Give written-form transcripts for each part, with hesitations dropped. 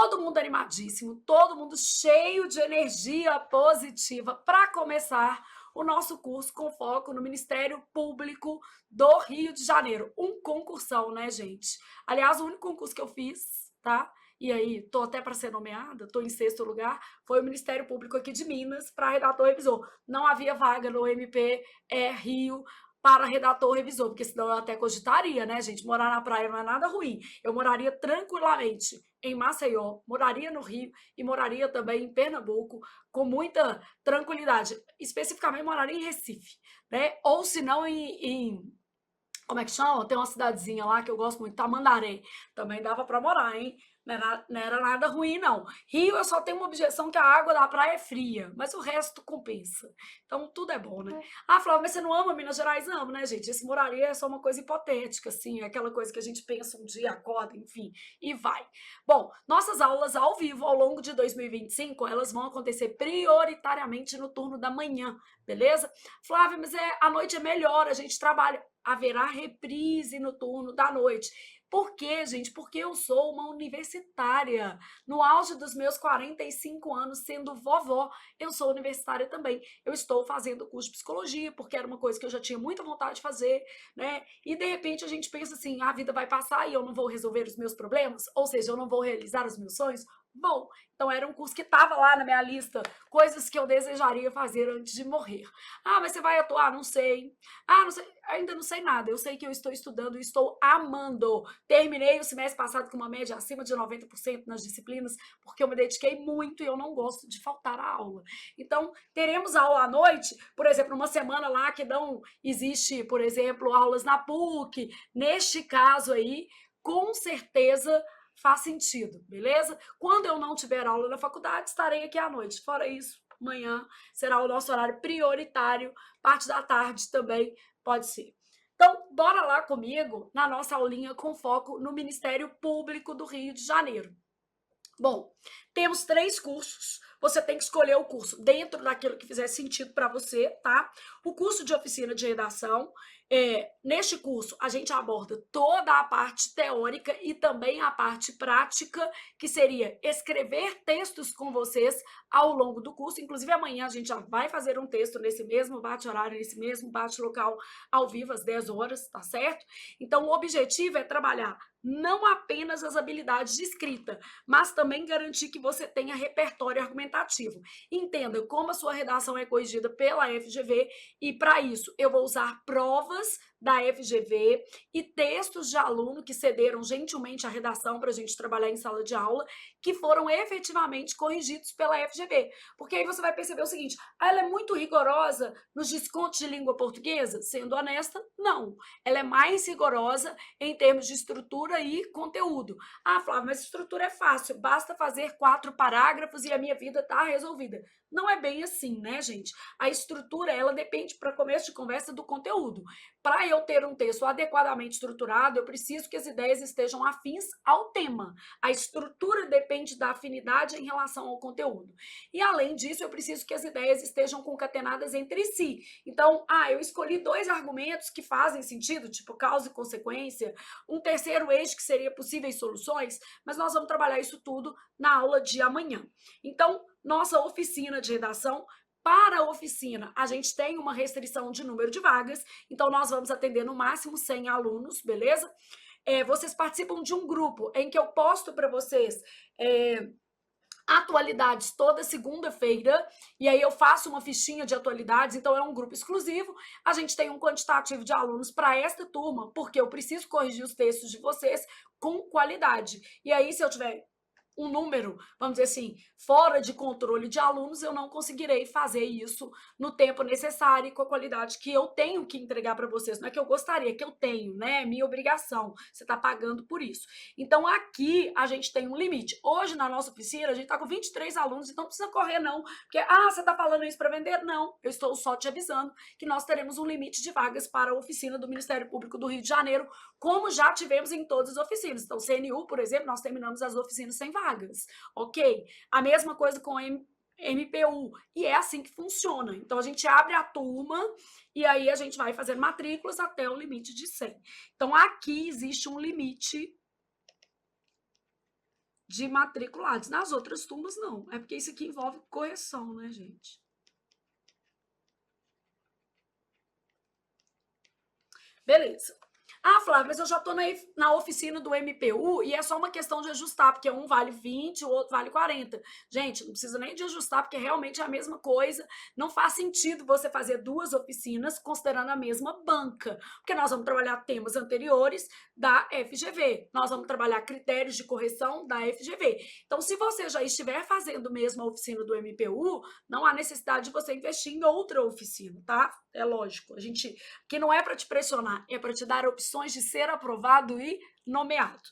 todo mundo animadíssimo, todo mundo cheio de energia positiva para começar o nosso curso com foco no Ministério Público do Rio de Janeiro. Um concursão, né, gente? Aliás, o único concurso que eu fiz, tá? E aí, tô até para ser nomeada, tô em sexto lugar, foi o Ministério Público aqui de Minas para redator revisor. Não havia vaga no MP Rio para redator revisor, porque senão eu até cogitaria, né, gente? Morar na praia não é nada ruim. Eu moraria tranquilamente em Maceió, moraria no Rio e moraria também em Pernambuco com muita tranquilidade. Especificamente moraria em Recife, né? Ou se não como é que chama? Tem uma cidadezinha lá que eu gosto muito, Tamandaré. Também dava para morar, hein? Não era nada ruim, não. Rio, eu só tenho uma objeção que a água da praia é fria, mas o resto compensa. Então, tudo é bom, né? Ah, Flávia, mas você não ama Minas Gerais? Amo, né, gente? Esse moraria é só uma coisa hipotética, assim, é aquela coisa que a gente pensa um dia, acorda, enfim, e vai. Bom, nossas aulas ao vivo ao longo de 2025, elas vão acontecer prioritariamente no turno da manhã, beleza? Flávia, mas a noite é melhor, a gente trabalha. Haverá reprise no turno da noite. Por quê, gente? Porque eu sou uma universitária. No auge dos meus 45 anos, sendo vovó, eu sou universitária também. Eu estou fazendo curso de psicologia, porque era uma coisa que eu já tinha muita vontade de fazer, né? E de repente a gente pensa assim: a vida vai passar e eu não vou resolver os meus problemas, ou seja, eu não vou realizar os meus sonhos. Bom, então era um curso que estava lá na minha lista, coisas que eu desejaria fazer antes de morrer. Ah, mas você vai atuar? Não sei. Ah, não sei, ainda não sei nada. Eu sei que eu estou estudando e estou amando. Terminei o semestre passado com uma média acima de 90% nas disciplinas, porque eu me dediquei muito e eu não gosto de faltar a aula. Então, teremos aula à noite, por exemplo, uma semana lá que não existe, por exemplo, aulas na PUC. Neste caso aí, com certeza faz sentido, beleza? Quando eu não tiver aula na faculdade, estarei aqui à noite. Fora isso, amanhã será o nosso horário prioritário, parte da tarde também pode ser. Então, bora lá comigo na nossa aulinha com foco no Ministério Público do Rio de Janeiro. Bom, temos 3 cursos. Você tem que escolher o curso dentro daquilo que fizer sentido para você, tá? O curso de oficina de redação. Neste curso, a gente aborda toda a parte teórica e também a parte prática, que seria escrever textos com vocês ao longo do curso. Inclusive, amanhã a gente já vai fazer um texto nesse mesmo bate-horário, nesse mesmo bate-local, ao vivo, às 10 horas, tá certo? Então, o objetivo é trabalhar não apenas as habilidades de escrita, mas também garantir que você tenha repertório argumentativo. Entenda como a sua redação é corrigida pela FGV e, para isso, eu vou usar provas da FGV e textos de aluno que cederam gentilmente a redação para a gente trabalhar em sala de aula, que foram efetivamente corrigidos pela FGV. Porque aí você vai perceber o seguinte: ela é muito rigorosa nos descontos de língua portuguesa? Sendo honesta, não. Ela é mais rigorosa em termos de estrutura e conteúdo. Ah, Flávia, mas estrutura é fácil, basta fazer 4 parágrafos e a minha vida está resolvida. Não é bem assim, né, gente? A estrutura, ela depende, para começo de conversa, do conteúdo. Para eu ter um texto adequadamente estruturado, eu preciso que as ideias estejam afins ao tema. A estrutura depende da afinidade em relação ao conteúdo. E, além disso, eu preciso que as ideias estejam concatenadas entre si. Então, eu escolhi 2 argumentos que fazem sentido, tipo causa e consequência, um terceiro eixo que seria possíveis soluções, mas nós vamos trabalhar isso tudo na aula de amanhã. Então, nossa oficina de redação. Para a oficina, a gente tem uma restrição de número de vagas, então nós vamos atender no máximo 100 alunos, beleza? Vocês participam de um grupo em que eu posto para vocês atualidades toda segunda-feira, e aí eu faço uma fichinha de atualidades, então é um grupo exclusivo. A gente tem um quantitativo de alunos para esta turma, porque eu preciso corrigir os textos de vocês com qualidade. E aí, se eu tiver um número, vamos dizer assim, fora de controle de alunos, eu não conseguirei fazer isso no tempo necessário e com a qualidade que eu tenho que entregar para vocês. Não é que eu gostaria, é que eu tenho, né? É minha obrigação. Você está pagando por isso. Então, aqui a gente tem um limite. Hoje, na nossa oficina, a gente está com 23 alunos, então não precisa correr, não. Porque, você está falando isso para vender? Não, eu estou só te avisando que nós teremos um limite de vagas para a oficina do Ministério Público do Rio de Janeiro, como já tivemos em todas as oficinas. Então, CNU, por exemplo, nós terminamos as oficinas sem vagas. Ok? A mesma coisa com MPU. E é assim que funciona. Então, a gente abre a turma e aí a gente vai fazer matrículas até o limite de 100. Então, aqui existe um limite de matriculados. Nas outras turmas, não. É porque isso aqui envolve correção, né, gente? Beleza. Ah, Flávia, mas eu já estou na oficina do MPU e é só uma questão de ajustar, porque um vale 20, o outro vale 40. Gente, não precisa nem de ajustar, porque realmente é a mesma coisa. Não faz sentido você fazer duas oficinas considerando a mesma banca, porque nós vamos trabalhar temas anteriores da FGV, nós vamos trabalhar critérios de correção da FGV. Então, se você já estiver fazendo mesmo a oficina do MPU, não há necessidade de você investir em outra oficina, tá? É lógico. A gente que não é para te pressionar, é para te dar opções de ser aprovado e nomeado.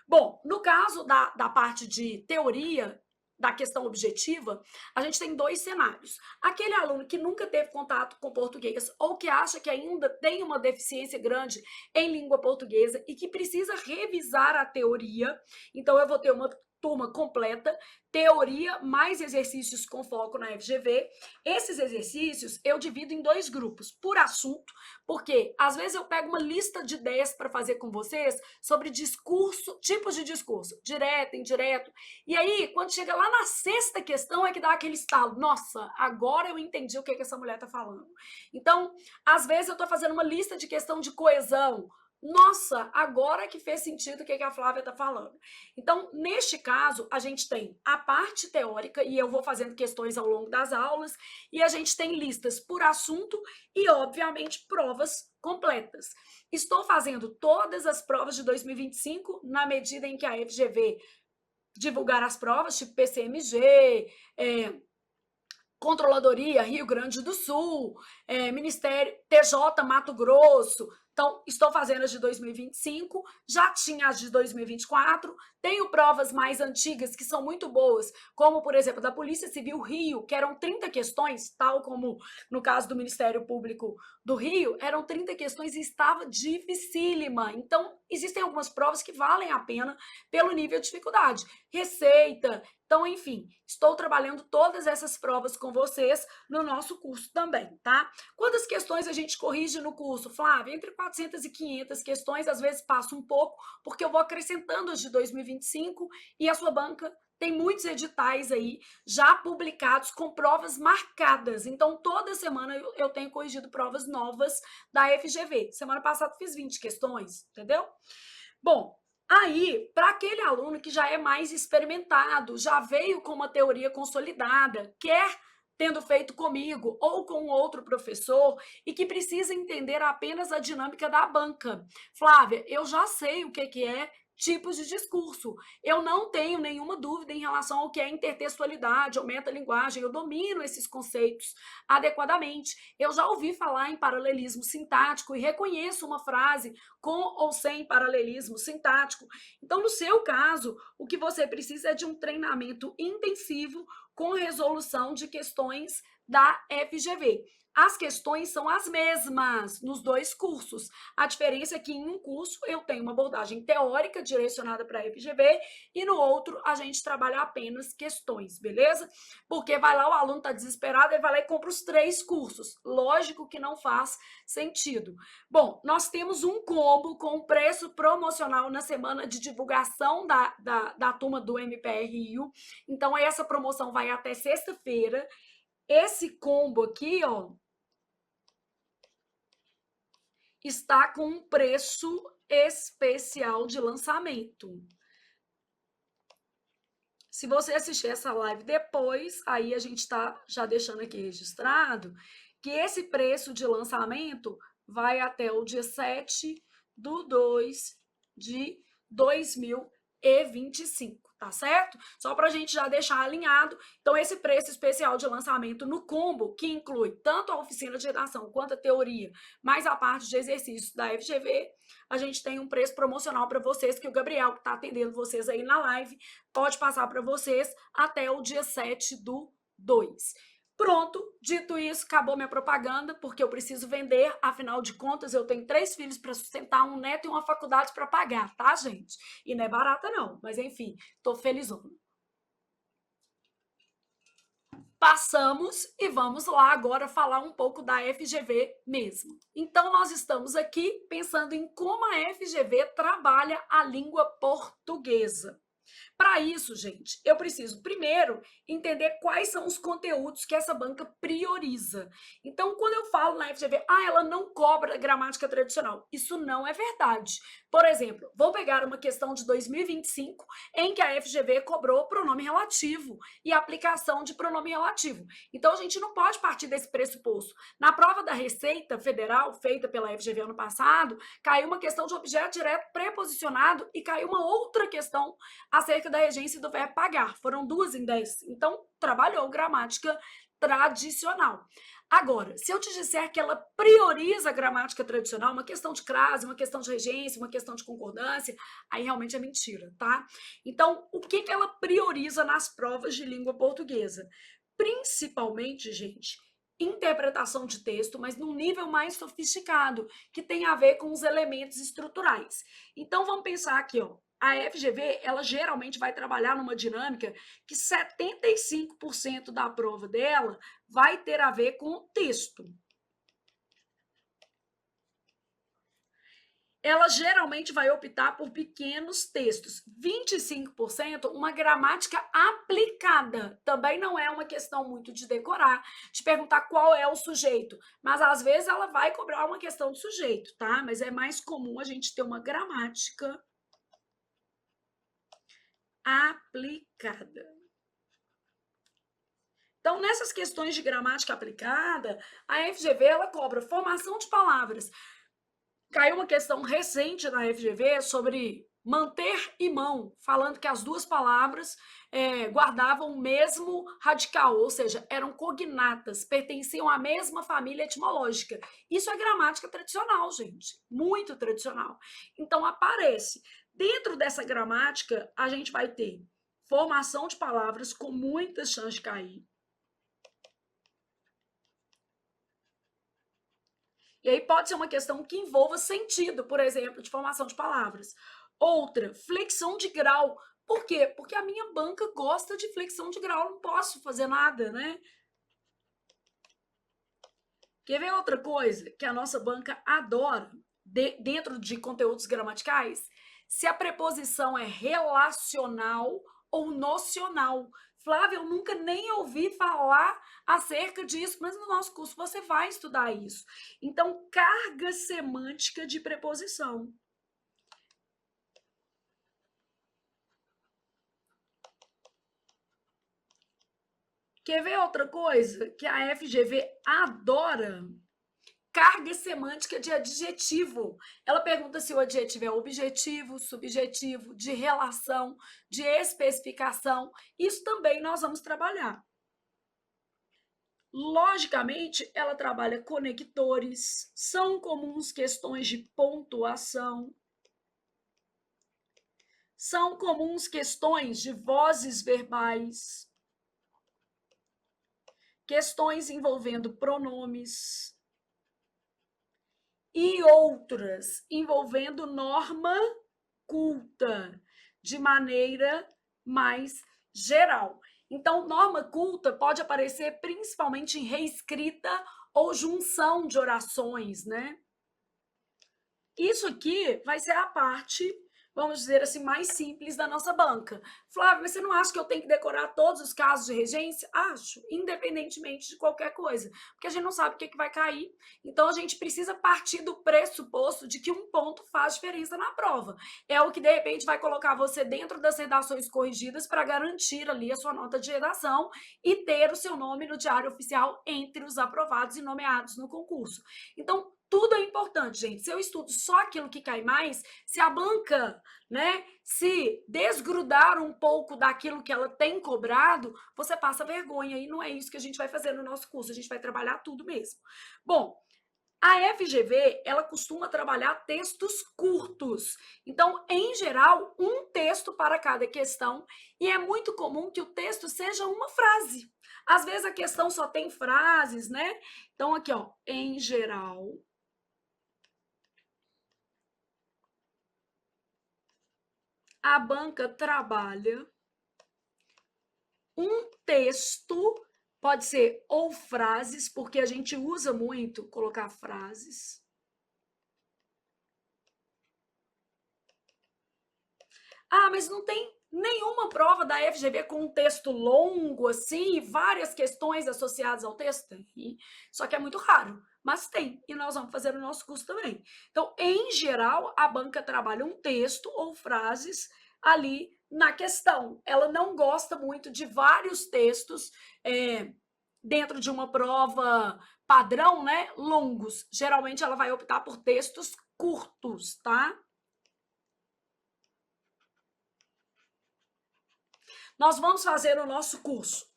Bom, no caso da parte de teoria, da questão objetiva, a gente tem dois cenários. Aquele aluno que nunca teve contato com português ou que acha que ainda tem uma deficiência grande em língua portuguesa e que precisa revisar a teoria, então eu vou ter uma turma completa, teoria mais exercícios com foco na FGV. Esses exercícios eu divido em dois grupos, por assunto, porque às vezes eu pego uma lista de 10 para fazer com vocês sobre discurso, tipos de discurso, direto, indireto. E aí, quando chega lá na sexta questão, é que dá aquele estalo. Nossa, agora eu entendi o que essa mulher está falando. Então, às vezes eu estou fazendo uma lista de questão de coesão. Nossa, agora que fez sentido o que a Flávia está falando. Então, neste caso, a gente tem a parte teórica, e eu vou fazendo questões ao longo das aulas, e a gente tem listas por assunto e, obviamente, provas completas. Estou fazendo todas as provas de 2025 na medida em que a FGV divulgar as provas, tipo PCMG, Controladoria Rio Grande do Sul, Ministério TJ Mato Grosso. Então, estou fazendo as de 2025, já tinha as de 2024, tenho provas mais antigas que são muito boas, como, por exemplo, da Polícia Civil Rio, que eram 30 questões, tal como no caso do Ministério Público do Rio, eram 30 questões e estava dificílima. Então, existem algumas provas que valem a pena pelo nível de dificuldade. Receita. Então, enfim, estou trabalhando todas essas provas com vocês no nosso curso também, tá? Quantas questões a gente corrige no curso, Flávia? Entre 400 e 500 questões, às vezes passa um pouco, porque eu vou acrescentando as de 2025 e a sua banca tem muitos editais aí já publicados com provas marcadas. Então, toda semana eu tenho corrigido provas novas da FGV. Semana passada fiz 20 questões, entendeu? Bom, aí, para aquele aluno que já é mais experimentado, já veio com uma teoria consolidada, quer tendo feito comigo ou com outro professor e que precisa entender apenas a dinâmica da banca. Flávia, eu já sei o que é tipos de discurso. Eu não tenho nenhuma dúvida em relação ao que é intertextualidade ou metalinguagem. Eu domino esses conceitos adequadamente. Eu já ouvi falar em paralelismo sintático e reconheço uma frase com ou sem paralelismo sintático. Então, no seu caso, o que você precisa é de um treinamento intensivo com resolução de questões da FGV. As questões são as mesmas nos dois cursos. A diferença é que em um curso eu tenho uma abordagem teórica direcionada para a FGV e no outro a gente trabalha apenas questões, beleza? Porque vai lá, o aluno está desesperado, ele vai lá e compra os 3 cursos. Lógico que não faz sentido. Bom, nós temos um combo com preço promocional na semana de divulgação da turma do MPR Rio. Então, essa promoção vai até sexta-feira. Esse combo aqui, ó, está com um preço especial de lançamento. Se você assistir essa live depois, aí a gente está já deixando aqui registrado que esse preço de lançamento vai até o dia 7/2 de 2025. Tá certo? Só para a gente já deixar alinhado. Então, esse preço especial de lançamento no combo, que inclui tanto a oficina de redação quanto a teoria, mais a parte de exercícios da FGV, a gente tem um preço promocional para vocês, que o Gabriel, que está atendendo vocês aí na live, pode passar para vocês até o dia 7/2. Pronto, dito isso, acabou minha propaganda, porque eu preciso vender, afinal de contas, eu tenho 3 filhos para sustentar, um neto e uma faculdade para pagar, tá, gente? E não é barata, não, mas enfim, tô felizona. Passamos e vamos lá agora falar um pouco da FGV mesmo. Então, nós estamos aqui pensando em como a FGV trabalha a língua portuguesa. Para isso, gente, eu preciso primeiro entender quais são os conteúdos que essa banca prioriza. Então, quando eu falo na FGV, ela não cobra gramática tradicional. Isso não é verdade. Por exemplo, vou pegar uma questão de 2025 em que a FGV cobrou pronome relativo e aplicação de pronome relativo. Então, a gente não pode partir desse pressuposto. Na prova da Receita Federal, feita pela FGV ano passado, caiu uma questão de objeto direto preposicionado e caiu uma outra questão acerca da regência do verbo pagar. Foram 2 em 10. Então, trabalhou gramática tradicional. Agora, se eu te disser que ela prioriza a gramática tradicional, uma questão de crase, uma questão de regência, uma questão de concordância, aí realmente é mentira, tá? Então, o que ela prioriza nas provas de língua portuguesa? Principalmente, gente, interpretação de texto, mas num nível mais sofisticado, que tem a ver com os elementos estruturais. Então, vamos pensar aqui, ó. A FGV, ela geralmente vai trabalhar numa dinâmica que 75% da prova dela vai ter a ver com o texto. Ela geralmente vai optar por pequenos textos. 25%, uma gramática aplicada. Também não é uma questão muito de decorar, de perguntar qual é o sujeito. Mas, às vezes, ela vai cobrar uma questão de sujeito, tá? Mas é mais comum a gente ter uma gramática aplicada. Então, nessas questões de gramática aplicada, a FGV ela cobra formação de palavras. Caiu uma questão recente na FGV sobre manter e mão, falando que as duas palavras guardavam o mesmo radical, ou seja, eram cognatas, pertenciam à mesma família etimológica. Isso é gramática tradicional, gente, muito tradicional. Então, aparece. Dentro dessa gramática, a gente vai ter formação de palavras com muitas chances de cair. E aí pode ser uma questão que envolva sentido, por exemplo, de formação de palavras. Outra, flexão de grau. Por quê? Porque a minha banca gosta de flexão de grau, não posso fazer nada, né? Quer ver outra coisa que a nossa banca adora dentro de conteúdos gramaticais? Se a preposição é relacional ou nocional. Flávia, eu nunca nem ouvi falar acerca disso, mas no nosso curso você vai estudar isso. Então, carga semântica de preposição. Quer ver outra coisa que a FGV adora? Carga semântica de adjetivo. Ela pergunta se o adjetivo é objetivo, subjetivo, de relação, de especificação. Isso também nós vamos trabalhar. Logicamente, ela trabalha conectores, são comuns questões de pontuação, são comuns questões de vozes verbais, questões envolvendo pronomes e outras envolvendo norma culta, de maneira mais geral. Então, norma culta pode aparecer principalmente em reescrita ou junção de orações, né? Isso aqui vai ser a parte, vamos dizer assim, mais simples da nossa banca. Flávia, mas você não acha que eu tenho que decorar todos os casos de regência? Acho, independentemente de qualquer coisa, porque a gente não sabe o que vai cair. Então, a gente precisa partir do pressuposto de que um ponto faz diferença na prova. É o que, de repente, vai colocar você dentro das redações corrigidas para garantir ali a sua nota de redação e ter o seu nome no diário oficial entre os aprovados e nomeados no concurso. Então, tudo é importante, gente. Se eu estudo só aquilo que cai mais, se a banca, né, se desgrudar um pouco daquilo que ela tem cobrado, você passa vergonha. E não é isso que a gente vai fazer no nosso curso. A gente vai trabalhar tudo mesmo. Bom, a FGV, ela costuma trabalhar textos curtos. Então, em geral, um texto para cada questão. E é muito comum que o texto seja uma frase. Às vezes a questão só tem frases, né? Então, aqui, ó, em geral, a banca trabalha um texto, pode ser ou frases, porque a gente usa muito colocar frases. Ah, mas não tem nenhuma prova da FGV com um texto longo, assim, e várias questões associadas ao texto? Tem. Só que é muito raro, mas tem, e nós vamos fazer o nosso curso também. Então, em geral, a banca trabalha um texto ou frases ali na questão. Ela não gosta muito de vários textos dentro de uma prova padrão, né? Longos. Geralmente ela vai optar por textos curtos, tá? Nós vamos fazer o nosso curso.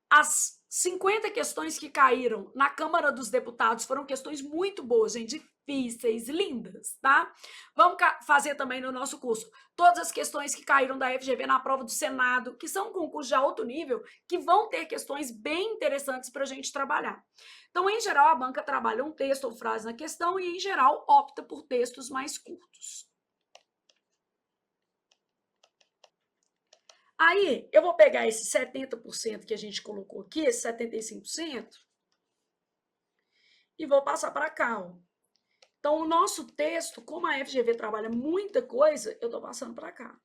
As 50 questões que caíram na Câmara dos Deputados foram questões muito boas, gente, difíceis, lindas, tá? Vamos fazer também no nosso curso todas as questões que caíram da FGV na prova do Senado, que são concursos de alto nível, que vão ter questões bem interessantes para a gente trabalhar. Então, em geral, a banca trabalha um texto ou frase na questão e, em geral, opta por textos mais curtos. Aí, eu vou pegar esse 70% que a gente colocou aqui, esse 75%, e vou passar para cá. Ó. Então, o nosso texto, como a FGV trabalha muita coisa, eu estou passando para cá.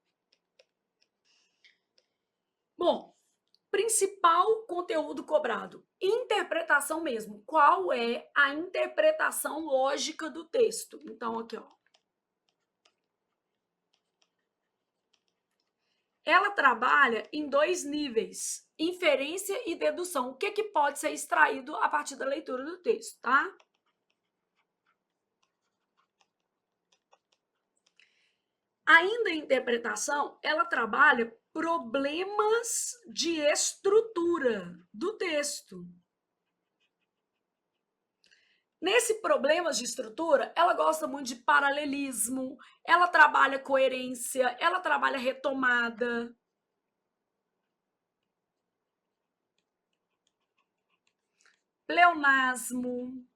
Bom, principal conteúdo cobrado, interpretação mesmo. Qual é a interpretação lógica do texto? Então, aqui, ó. Ela trabalha em dois níveis, inferência e dedução. O que pode ser extraído a partir da leitura do texto, tá? Ainda em interpretação, ela trabalha problemas de estrutura do texto. Nesse problemas de estrutura, ela gosta muito de paralelismo, ela trabalha coerência, ela trabalha retomada. Pleonasmo,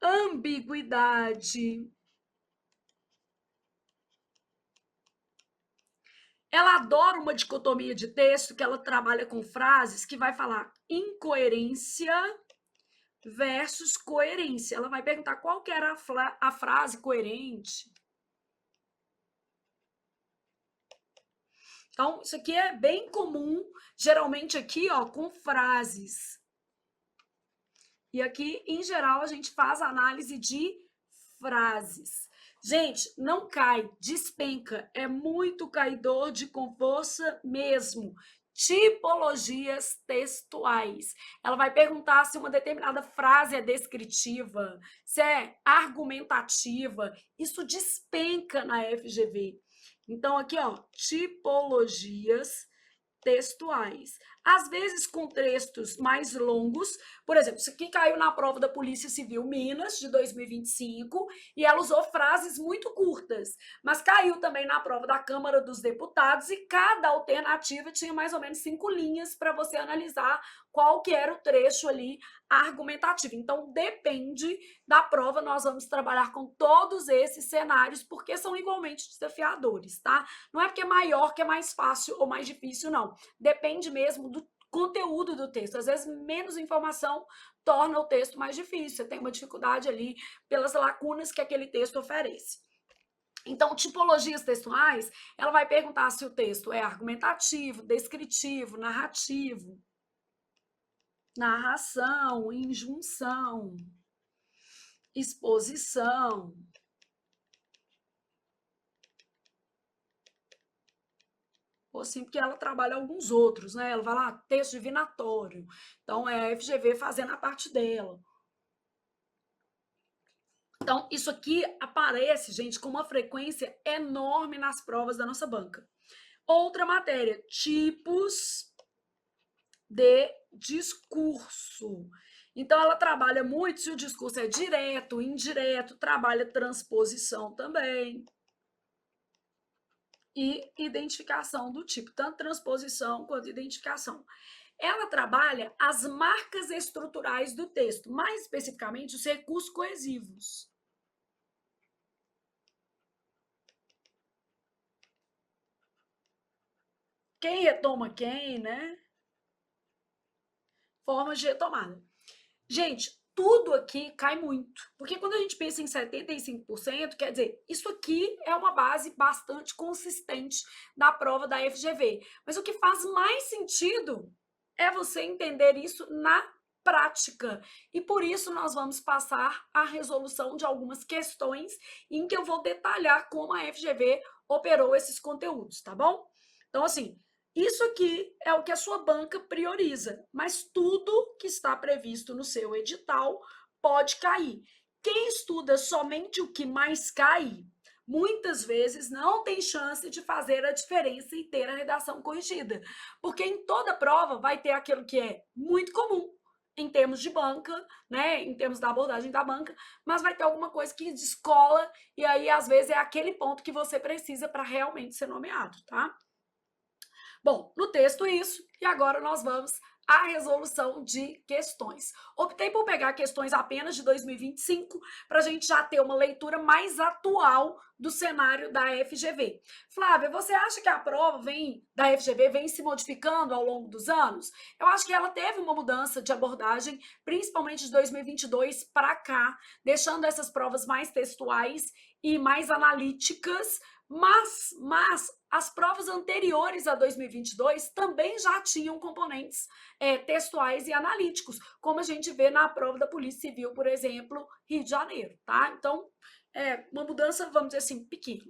ambiguidade. Ela adora uma dicotomia de texto que ela trabalha com frases que vai falar incoerência versus coerência. Ela vai perguntar qual que era a frase coerente. Então, isso aqui é bem comum, geralmente aqui, ó, com frases. E aqui, em geral, a gente faz análise de frases. Gente, não cai, despenca, é muito caidor de com força mesmo. Tipologias textuais. Ela vai perguntar se uma determinada frase é descritiva, se é argumentativa. Isso despenca na FGV. Então, aqui, ó, tipologias textuais. Às vezes com textos mais longos, por exemplo, isso aqui caiu na prova da Polícia Civil Minas, de 2025, e ela usou frases muito curtas, mas caiu também na prova da Câmara dos Deputados e cada alternativa tinha mais ou menos 5 linhas para você analisar qual que era o trecho ali argumentativo. Então, depende da prova, nós vamos trabalhar com todos esses cenários, porque são igualmente desafiadores, tá? Não é porque é maior que é mais fácil ou mais difícil, não. Depende mesmo do conteúdo do texto. Às vezes, menos informação torna o texto mais difícil. Você tem uma dificuldade ali pelas lacunas que aquele texto oferece. Então, tipologias textuais, ela vai perguntar se o texto é argumentativo, descritivo, narrativo, narração, injunção, exposição. Ou assim, porque ela trabalha alguns outros, né? Ela vai lá, texto divinatório. Então, é a FGV fazendo a parte dela. Então, isso aqui aparece, gente, com uma frequência enorme nas provas da nossa banca. Outra matéria, tipos de discurso. Então, ela trabalha muito se o discurso é direto, indireto, trabalha transposição também. E identificação do tipo, tanto transposição quanto identificação. Ela trabalha as marcas estruturais do texto, mais especificamente os recursos coesivos. Quem retoma quem, né? Formas de retomada. Gente, tudo aqui cai muito. Porque quando a gente pensa em 75%, quer dizer, isso aqui é uma base bastante consistente da prova da FGV. Mas o que faz mais sentido é você entender isso na prática. E por isso nós vamos passar a resolução de algumas questões em que eu vou detalhar como a FGV operou esses conteúdos, tá bom? Então, assim, isso aqui é o que a sua banca prioriza, mas tudo que está previsto no seu edital pode cair. Quem estuda somente o que mais cai, muitas vezes não tem chance de fazer a diferença e ter a redação corrigida, porque em toda prova vai ter aquilo que é muito comum em termos de banca, né, em termos da abordagem da banca, mas vai ter alguma coisa que descola e aí às vezes é aquele ponto que você precisa para realmente ser nomeado, tá? Bom, no texto isso, e agora nós vamos à resolução de questões. Optei por pegar questões apenas de 2025, para a gente já ter uma leitura mais atual do cenário da FGV. Flávia, você acha que a prova da FGV vem se modificando ao longo dos anos? Eu acho que ela teve uma mudança de abordagem, principalmente de 2022 para cá, deixando essas provas mais textuais e mais analíticas, mas as provas anteriores a 2022 também já tinham componentes textuais e analíticos, como a gente vê na prova da Polícia Civil, por exemplo, Rio de Janeiro, tá? Então, uma mudança, vamos dizer assim, pequena.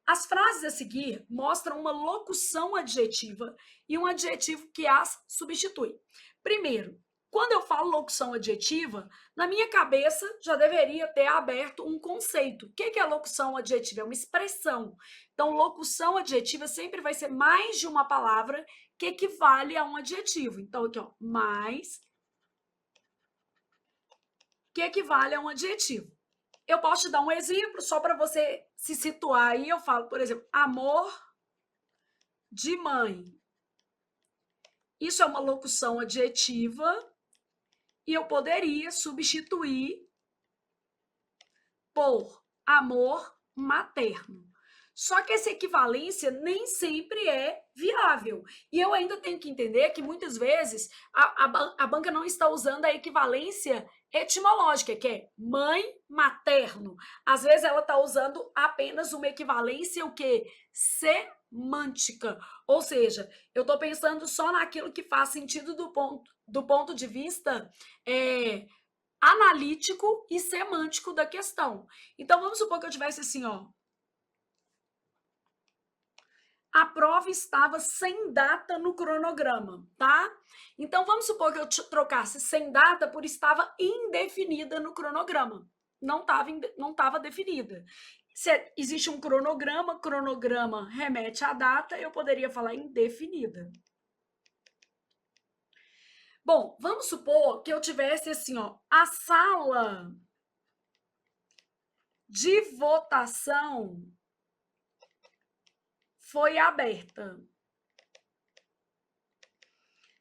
As frases a seguir mostram uma locução adjetiva e um adjetivo que as substitui. Primeiro, quando eu falo locução adjetiva, na minha cabeça já deveria ter aberto um conceito. O que é locução adjetiva? É uma expressão. Então, locução adjetiva sempre vai ser mais de uma palavra que equivale a um adjetivo. Então, aqui, ó, mais que equivale a um adjetivo. Eu posso te dar um exemplo só para você se situar aí. Eu falo, por exemplo, amor de mãe. Isso é uma locução adjetiva e eu poderia substituir por amor materno. Só que essa equivalência nem sempre é viável. E eu ainda tenho que entender que muitas vezes a banca não está usando a equivalência etimológica, que é mãe materno. Às vezes ela está usando apenas uma equivalência, o quê? Semântica. Ou seja, eu estou pensando só naquilo que faz sentido do ponto de vista analítico e semântico da questão. Então, vamos supor que eu tivesse assim, ó. A prova estava sem data no cronograma, tá? Então, vamos supor que eu trocasse sem data por estava indefinida no cronograma. Não estava definida. Se existe um cronograma remete à data, eu poderia falar indefinida. Bom, vamos supor que eu tivesse assim, ó, a sala de votação foi aberta.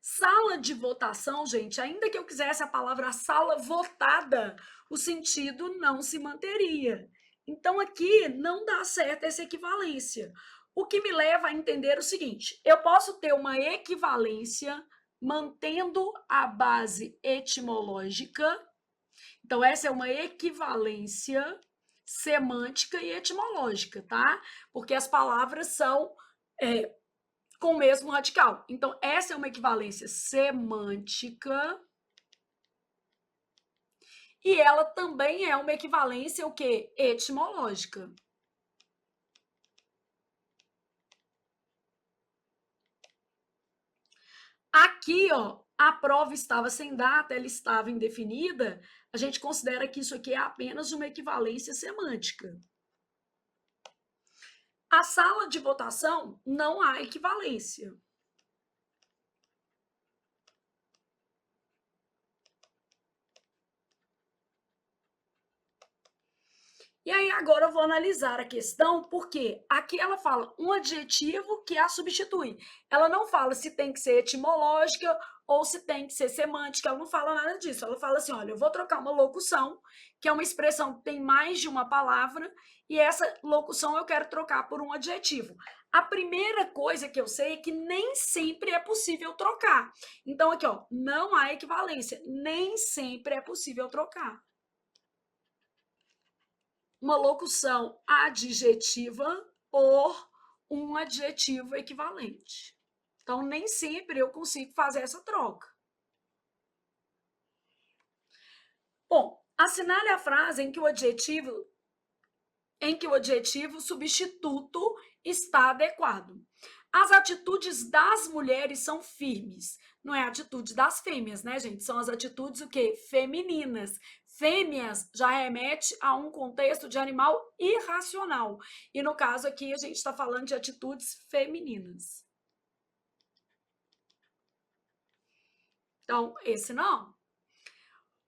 Sala de votação, gente, ainda que eu quisesse a palavra sala votada, o sentido não se manteria. Então, aqui não dá certo essa equivalência. O que me leva a entender o seguinte: eu posso ter uma equivalência mantendo a base etimológica. Então, essa é uma equivalência semântica e etimológica, tá? Porque as palavras são com o mesmo radical. Então, essa é uma equivalência semântica e ela também é uma equivalência o quê? Etimológica. Aqui, ó, a prova estava sem data, ela estava indefinida, a gente considera que isso aqui é apenas uma equivalência semântica. A sala de votação não há equivalência. E aí agora eu vou analisar a questão, porque aqui ela fala um adjetivo que a substitui. Ela não fala se tem que ser etimológica ou se tem que ser semântica, ela não fala nada disso. Ela fala assim, olha, eu vou trocar uma locução, que é uma expressão que tem mais de uma palavra, e essa locução eu quero trocar por um adjetivo. A primeira coisa que eu sei é que nem sempre é possível trocar. Então, aqui, ó, não há equivalência. Nem sempre é possível trocar uma locução adjetiva por um adjetivo equivalente. Então, nem sempre eu consigo fazer essa troca. Bom, assinale a frase em que o adjetivo substituto está adequado. As atitudes das mulheres são firmes. Não é a atitude das fêmeas, né, gente? São as atitudes o quê? Femininas. Fêmeas já remete a um contexto de animal irracional. E no caso aqui a gente está falando de atitudes femininas. Então, esse não.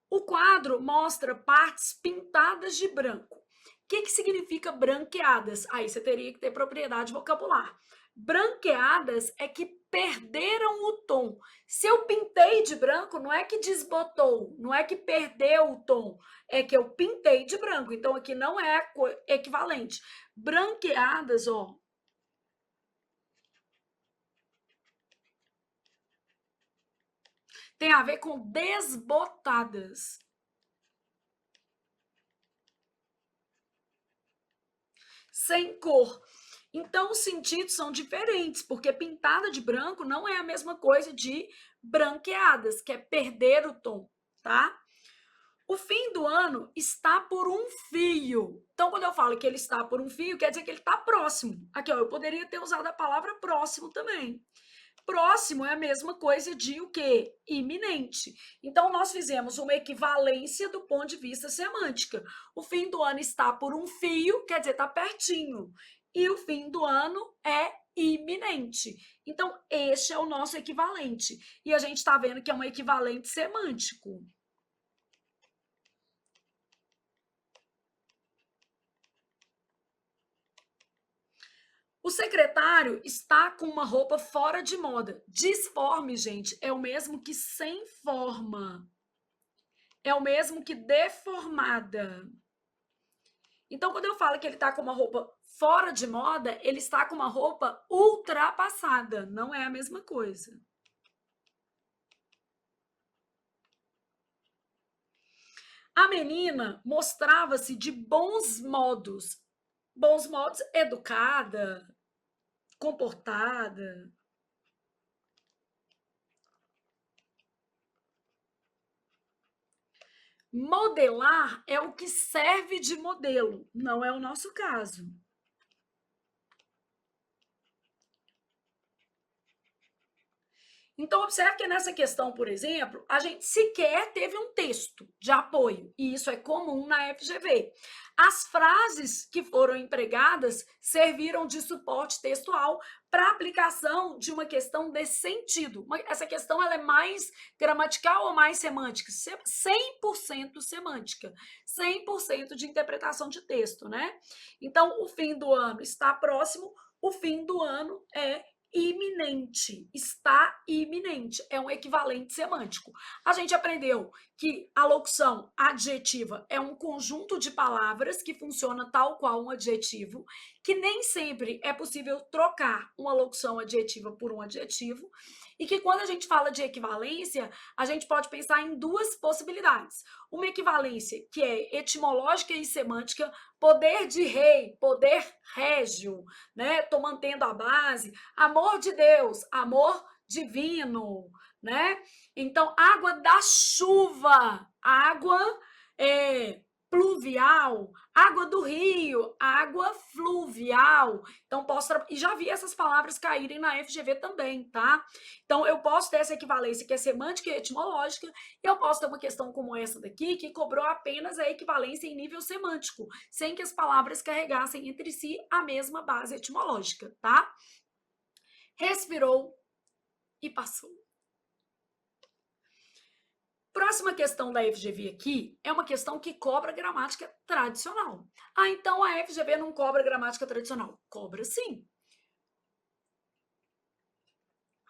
O quadro mostra partes pintadas de branco. O que significa branqueadas? Aí você teria que ter propriedade vocabular. Branqueadas é que perderam o tom. Se eu pintei de branco, não é que desbotou, não é que perdeu o tom, é que eu pintei de branco. Então, aqui não é equivalente. Branqueadas, ó. Tem a ver com desbotadas. Sem cor. Então, os sentidos são diferentes, porque pintada de branco não é a mesma coisa de branqueadas, que é perder o tom, tá? O fim do ano está por um fio. Então, quando eu falo que ele está por um fio, quer dizer que ele está próximo. Aqui, ó, eu poderia ter usado a palavra próximo também. Próximo é a mesma coisa de o quê? Iminente. Então, nós fizemos uma equivalência do ponto de vista semântica. O fim do ano está por um fio, quer dizer, está pertinho. E o fim do ano é iminente. Então, este é o nosso equivalente. E a gente está vendo que é um equivalente semântico. O secretário está com uma roupa fora de moda. Disforme, gente, é o mesmo que sem forma. É o mesmo que deformada. Então, quando eu falo que ele está com uma roupa fora de moda, ele está com uma roupa ultrapassada. Não é a mesma coisa. A menina mostrava-se de bons modos. Bons modos, educada, comportada. Modelar é o que serve de modelo, não é o nosso caso. Então, observe que nessa questão, por exemplo, a gente sequer teve um texto de apoio, e isso é comum na FGV. As frases que foram empregadas serviram de suporte textual para aplicação de uma questão de sentido. Essa questão ela é mais gramatical ou mais semântica? 100% semântica, 100% de interpretação de texto, né? Então, o fim do ano está próximo, o fim do ano é iminente, está iminente, é um equivalente semântico. A gente aprendeu que a locução adjetiva é um conjunto de palavras que funciona tal qual um adjetivo, que nem sempre é possível trocar uma locução adjetiva por um adjetivo, e que quando a gente fala de equivalência, a gente pode pensar em duas possibilidades. Uma equivalência que é etimológica e semântica, poder de rei, poder régio, né? Tô mantendo a base, amor de Deus, amor divino, né? Então, água da chuva, água pluvial, água do rio, água fluvial. Então, e já vi essas palavras caírem na FGV também, tá? Então, eu posso ter essa equivalência que é semântica e etimológica, e eu posso ter uma questão como essa daqui, que cobrou apenas a equivalência em nível semântico, sem que as palavras carregassem entre si a mesma base etimológica, tá? Respirou e passou. Próxima questão da FGV aqui é uma questão que cobra gramática tradicional. Ah, então a FGV não cobra gramática tradicional? Cobra sim.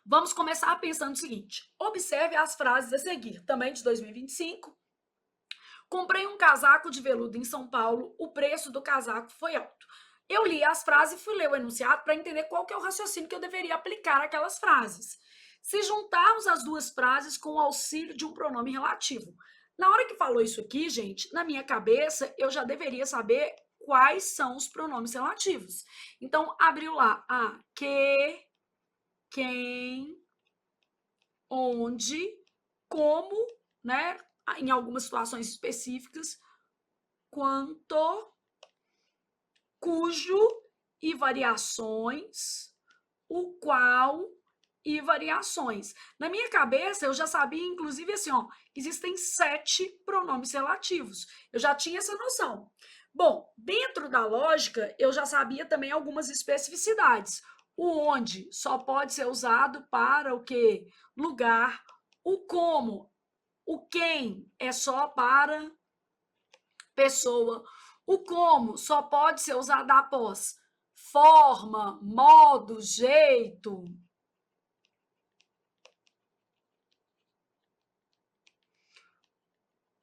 Vamos começar pensando o seguinte. Observe as frases a seguir, também de 2025. Comprei um casaco de veludo em São Paulo, o preço do casaco foi alto. eu li as frases e fui ler o enunciado para entender qual que é o raciocínio que eu deveria aplicar àquelas frases. Se juntarmos as duas frases com o auxílio de um pronome relativo. Na hora que falou isso aqui, gente, na minha cabeça, eu já deveria saber quais são os pronomes relativos. Então, abriu lá a que, quem, onde, como, né? Em algumas situações específicas, quanto, cujo e variações, o qual e variações. Na minha cabeça, eu já sabia, inclusive, assim, ó, existem 7 pronomes relativos. Eu já tinha essa noção. Bom, dentro da lógica, eu já sabia também algumas especificidades. O onde só pode ser usado para o quê? Lugar. O como, o quem é só para pessoa. O como só pode ser usado após forma, modo, jeito.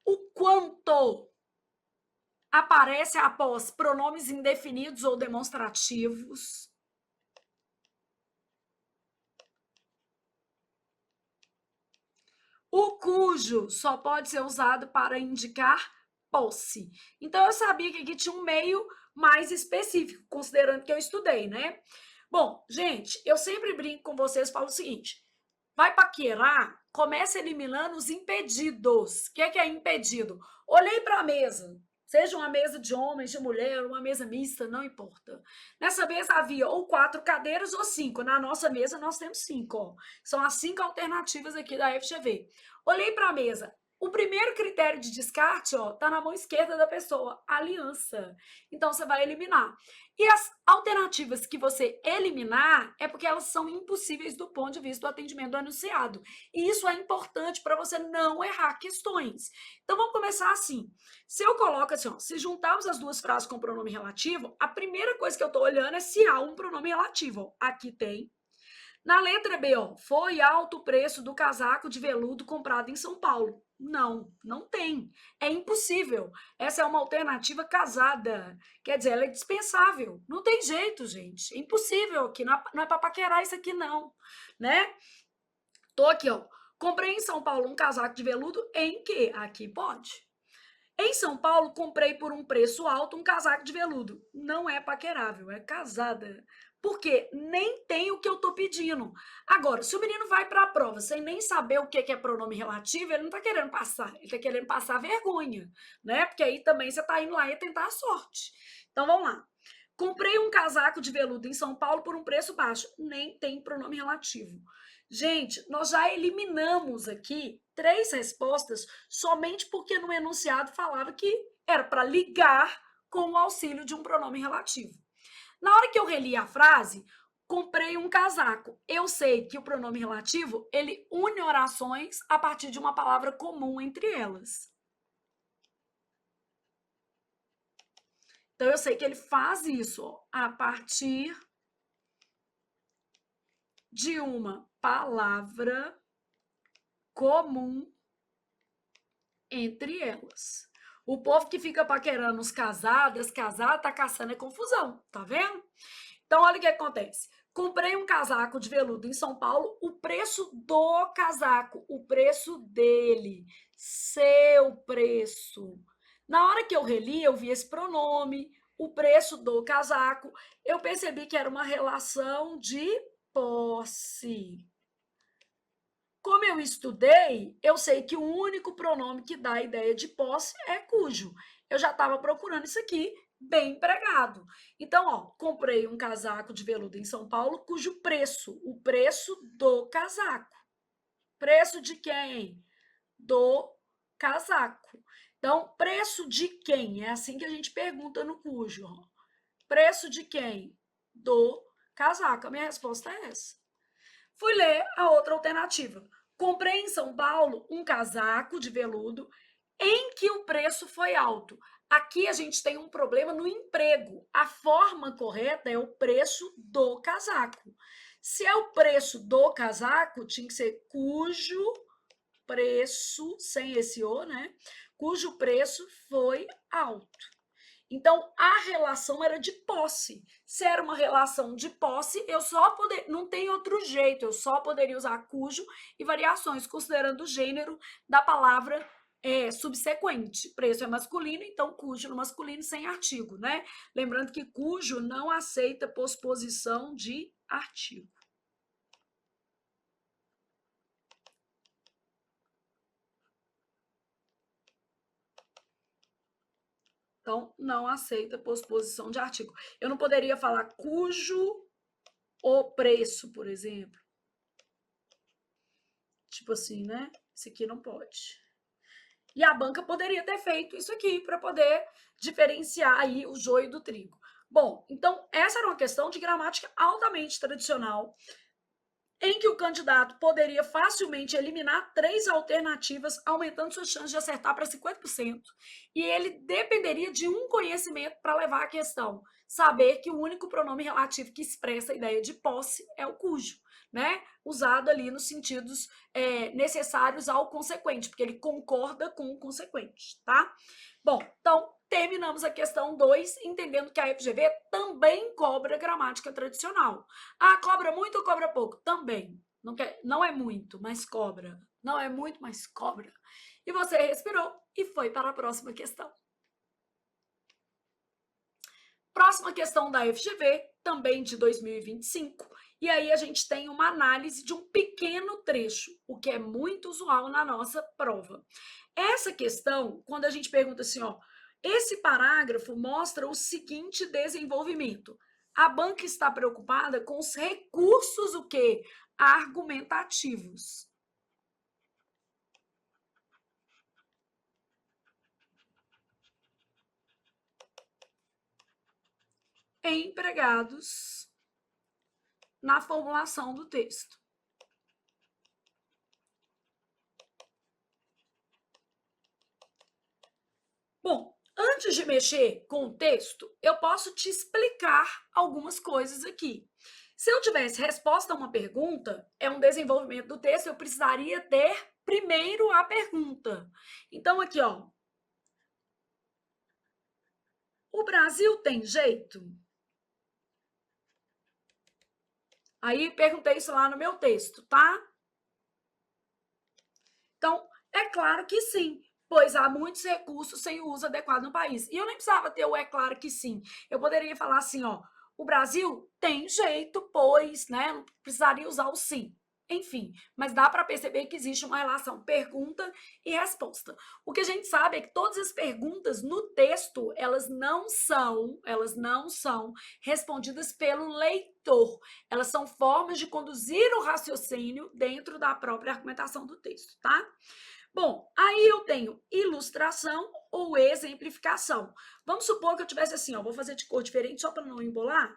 O quanto aparece após pronomes indefinidos ou demonstrativos. O cujo só pode ser usado para indicar posse. Então, eu sabia que aqui tinha um meio mais específico, considerando que eu estudei, né? Bom, gente, eu sempre brinco com vocês, falo o seguinte, vai paquerar, começa eliminando os impedidos. O que é impedido? Olhei para a mesa, seja uma mesa de homens, de mulher, uma mesa mista, não importa. Nessa mesa havia ou 4 cadeiras ou 5. Na nossa mesa nós temos 5, ó. São as 5 alternativas aqui da FGV. Olhei para a mesa. O primeiro critério de descarte, ó, tá na mão esquerda da pessoa, aliança. Então você vai eliminar. E as alternativas que você eliminar é porque elas são impossíveis do ponto de vista do atendimento do enunciado. E isso é importante para você não errar questões. Então vamos começar assim. Se eu coloco assim, ó, se juntarmos as duas frases com pronome relativo, a primeira coisa que eu estou olhando é se há um pronome relativo. Ó. Aqui tem. Na letra B, ó, foi alto o preço do casaco de veludo comprado em São Paulo. Não, não tem. É impossível. Essa é uma alternativa casada. Quer dizer, ela é dispensável. Não tem jeito, gente. É impossível aqui. Não é para paquerar isso aqui, não. Né? Tô aqui, ó. Comprei em São Paulo um casaco de veludo em que? Aqui pode. Em São Paulo, comprei por um preço alto um casaco de veludo. Não é paquerável, é casada. Porque nem tem o que eu tô pedindo. Agora, se o menino vai para a prova sem nem saber o que é pronome relativo, ele não tá querendo passar, ele tá querendo passar vergonha, né? Porque aí também você tá indo lá e tentar a sorte. Então vamos lá. Comprei um casaco de veludo em São Paulo por um preço baixo. Nem tem pronome relativo. Gente, nós já eliminamos aqui 3 respostas somente porque no enunciado falava que era para ligar com o auxílio de um pronome relativo. Na hora que eu reli a frase, comprei um casaco. Eu sei que o pronome relativo, ele une orações a partir de uma palavra comum entre elas. Então, eu sei que ele faz isso ó, a partir de uma palavra comum entre elas. O povo que fica paquerando os casadas, tá caçando é confusão, tá vendo? Então, olha o que acontece. Comprei um casaco de veludo em São Paulo, o preço do casaco, o preço dele, seu preço. Na hora que eu reli, eu vi esse pronome, o preço do casaco, eu percebi que era uma relação de posse. Como eu estudei, eu sei que o único pronome que dá a ideia de posse é cujo. Eu já estava procurando isso aqui bem empregado. Então, ó, comprei um casaco de veludo em São Paulo, cujo preço, o preço do casaco. Preço de quem? Do casaco. Então, preço de quem? É assim que a gente pergunta no cujo. Ó. Preço de quem? Do casaco. A minha resposta é essa. Fui ler a outra alternativa. Comprei em São Paulo um casaco de veludo em que o preço foi alto. Aqui a gente tem um problema no emprego. A forma correta é o preço do casaco. Se é o preço do casaco, tinha que ser cujo preço, sem esse o, né? Cujo preço foi alto. Então, a relação era de posse. Se era uma relação de posse, eu só poder, não tem outro jeito, eu só poderia usar cujo e variações, considerando o gênero da palavra subsequente. Preço é masculino, então cujo no masculino sem artigo, né? Lembrando que cujo não aceita posposição de artigo. Então, não aceita posposição de artigo. Eu não poderia falar cujo o preço, por exemplo. Tipo assim, né? Isso aqui não pode. E a banca poderia ter feito isso aqui para poder diferenciar aí o joio do trigo. Bom, então essa era uma questão de gramática altamente tradicional, em que o candidato poderia facilmente eliminar 3 alternativas, aumentando suas chances de acertar para 50%, e ele dependeria de um conhecimento para levar a questão, saber que o único pronome relativo que expressa a ideia de posse é o cujo, né? Usado ali nos sentidos necessários ao consequente, porque ele concorda com o consequente, tá? Bom, então terminamos a questão 2, entendendo que a FGV também cobra gramática tradicional. Ah, cobra muito ou cobra pouco? Também. Não é muito, mas cobra. Não é muito, mas cobra. E você respirou e foi para a próxima questão. Próxima questão da FGV, também de 2025. E aí a gente tem uma análise de um pequeno trecho, o que é muito usual na nossa prova. Essa questão, quando a gente pergunta assim, ó, esse parágrafo mostra o seguinte desenvolvimento. A banca está preocupada com os recursos, o quê? Argumentativos. Empregados na formulação do texto. Bom, antes de mexer com o texto, eu posso te explicar algumas coisas aqui. Se eu tivesse resposta a uma pergunta, é um desenvolvimento do texto, eu precisaria ter primeiro a pergunta. Então, aqui, ó. O Brasil tem jeito? Aí perguntei isso lá no meu texto, tá? Então, é claro que sim, pois há muitos recursos sem o uso adequado no país. E eu nem precisava ter o é claro que sim. Eu poderia falar assim, ó, o Brasil tem jeito, pois, né? Não precisaria usar o sim. Enfim, mas dá para perceber que existe uma relação pergunta e resposta. O que a gente sabe é que todas as perguntas no texto, elas não são respondidas pelo leitor. Elas são formas de conduzir o raciocínio dentro da própria argumentação do texto, tá? Bom, aí eu tenho ilustração ou exemplificação. Vamos supor que eu tivesse assim, ó, vou fazer de cor diferente só para não embolar.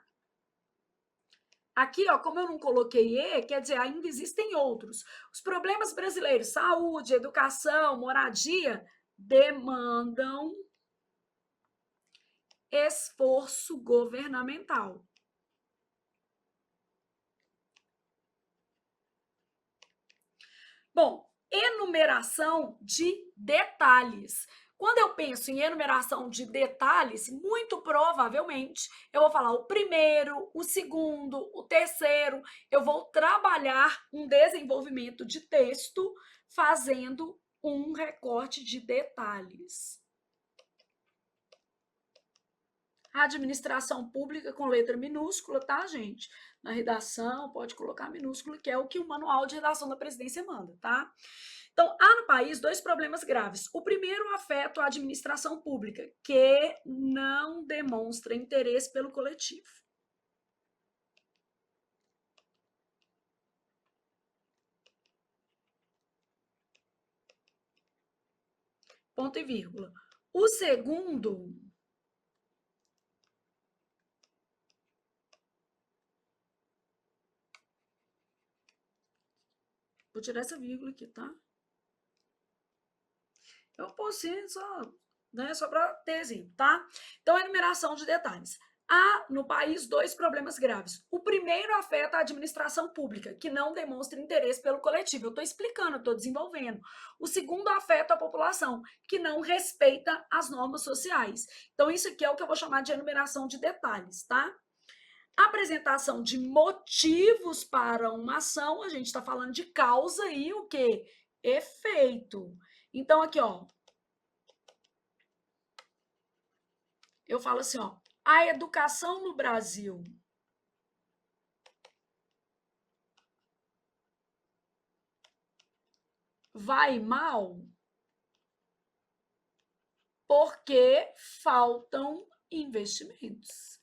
Aqui, ó, como eu não coloquei E, quer dizer, ainda existem outros. Os problemas brasileiros, saúde, educação, moradia, demandam esforço governamental. Bom, enumeração de detalhes. Quando eu penso em enumeração de detalhes, muito provavelmente eu vou falar o primeiro, o segundo, o terceiro. Eu vou trabalhar um desenvolvimento de texto fazendo um recorte de detalhes. Administração pública com letra minúscula, tá, gente? Na redação, pode colocar minúscula, que é o que o manual de redação da presidência manda, tá? Então, há no país 2 problemas graves. O primeiro afeta a administração pública, que não demonstra interesse pelo coletivo. Ponto e vírgula. O segundo. Vou tirar essa vírgula aqui, tá? Eu posso só, né, só para ter exemplo, tá? Então, enumeração de detalhes. Há no país dois problemas graves. O primeiro afeta a administração pública, que não demonstra interesse pelo coletivo. Eu estou explicando, estou desenvolvendo. O segundo afeta a população, que não respeita as normas sociais. Então, isso aqui é o que eu vou chamar de enumeração de detalhes, tá? Apresentação de motivos para uma ação, a gente está falando de causa e o quê? Efeito. Então, aqui, ó. Eu falo assim, ó. A educação no Brasil vai mal porque faltam investimentos.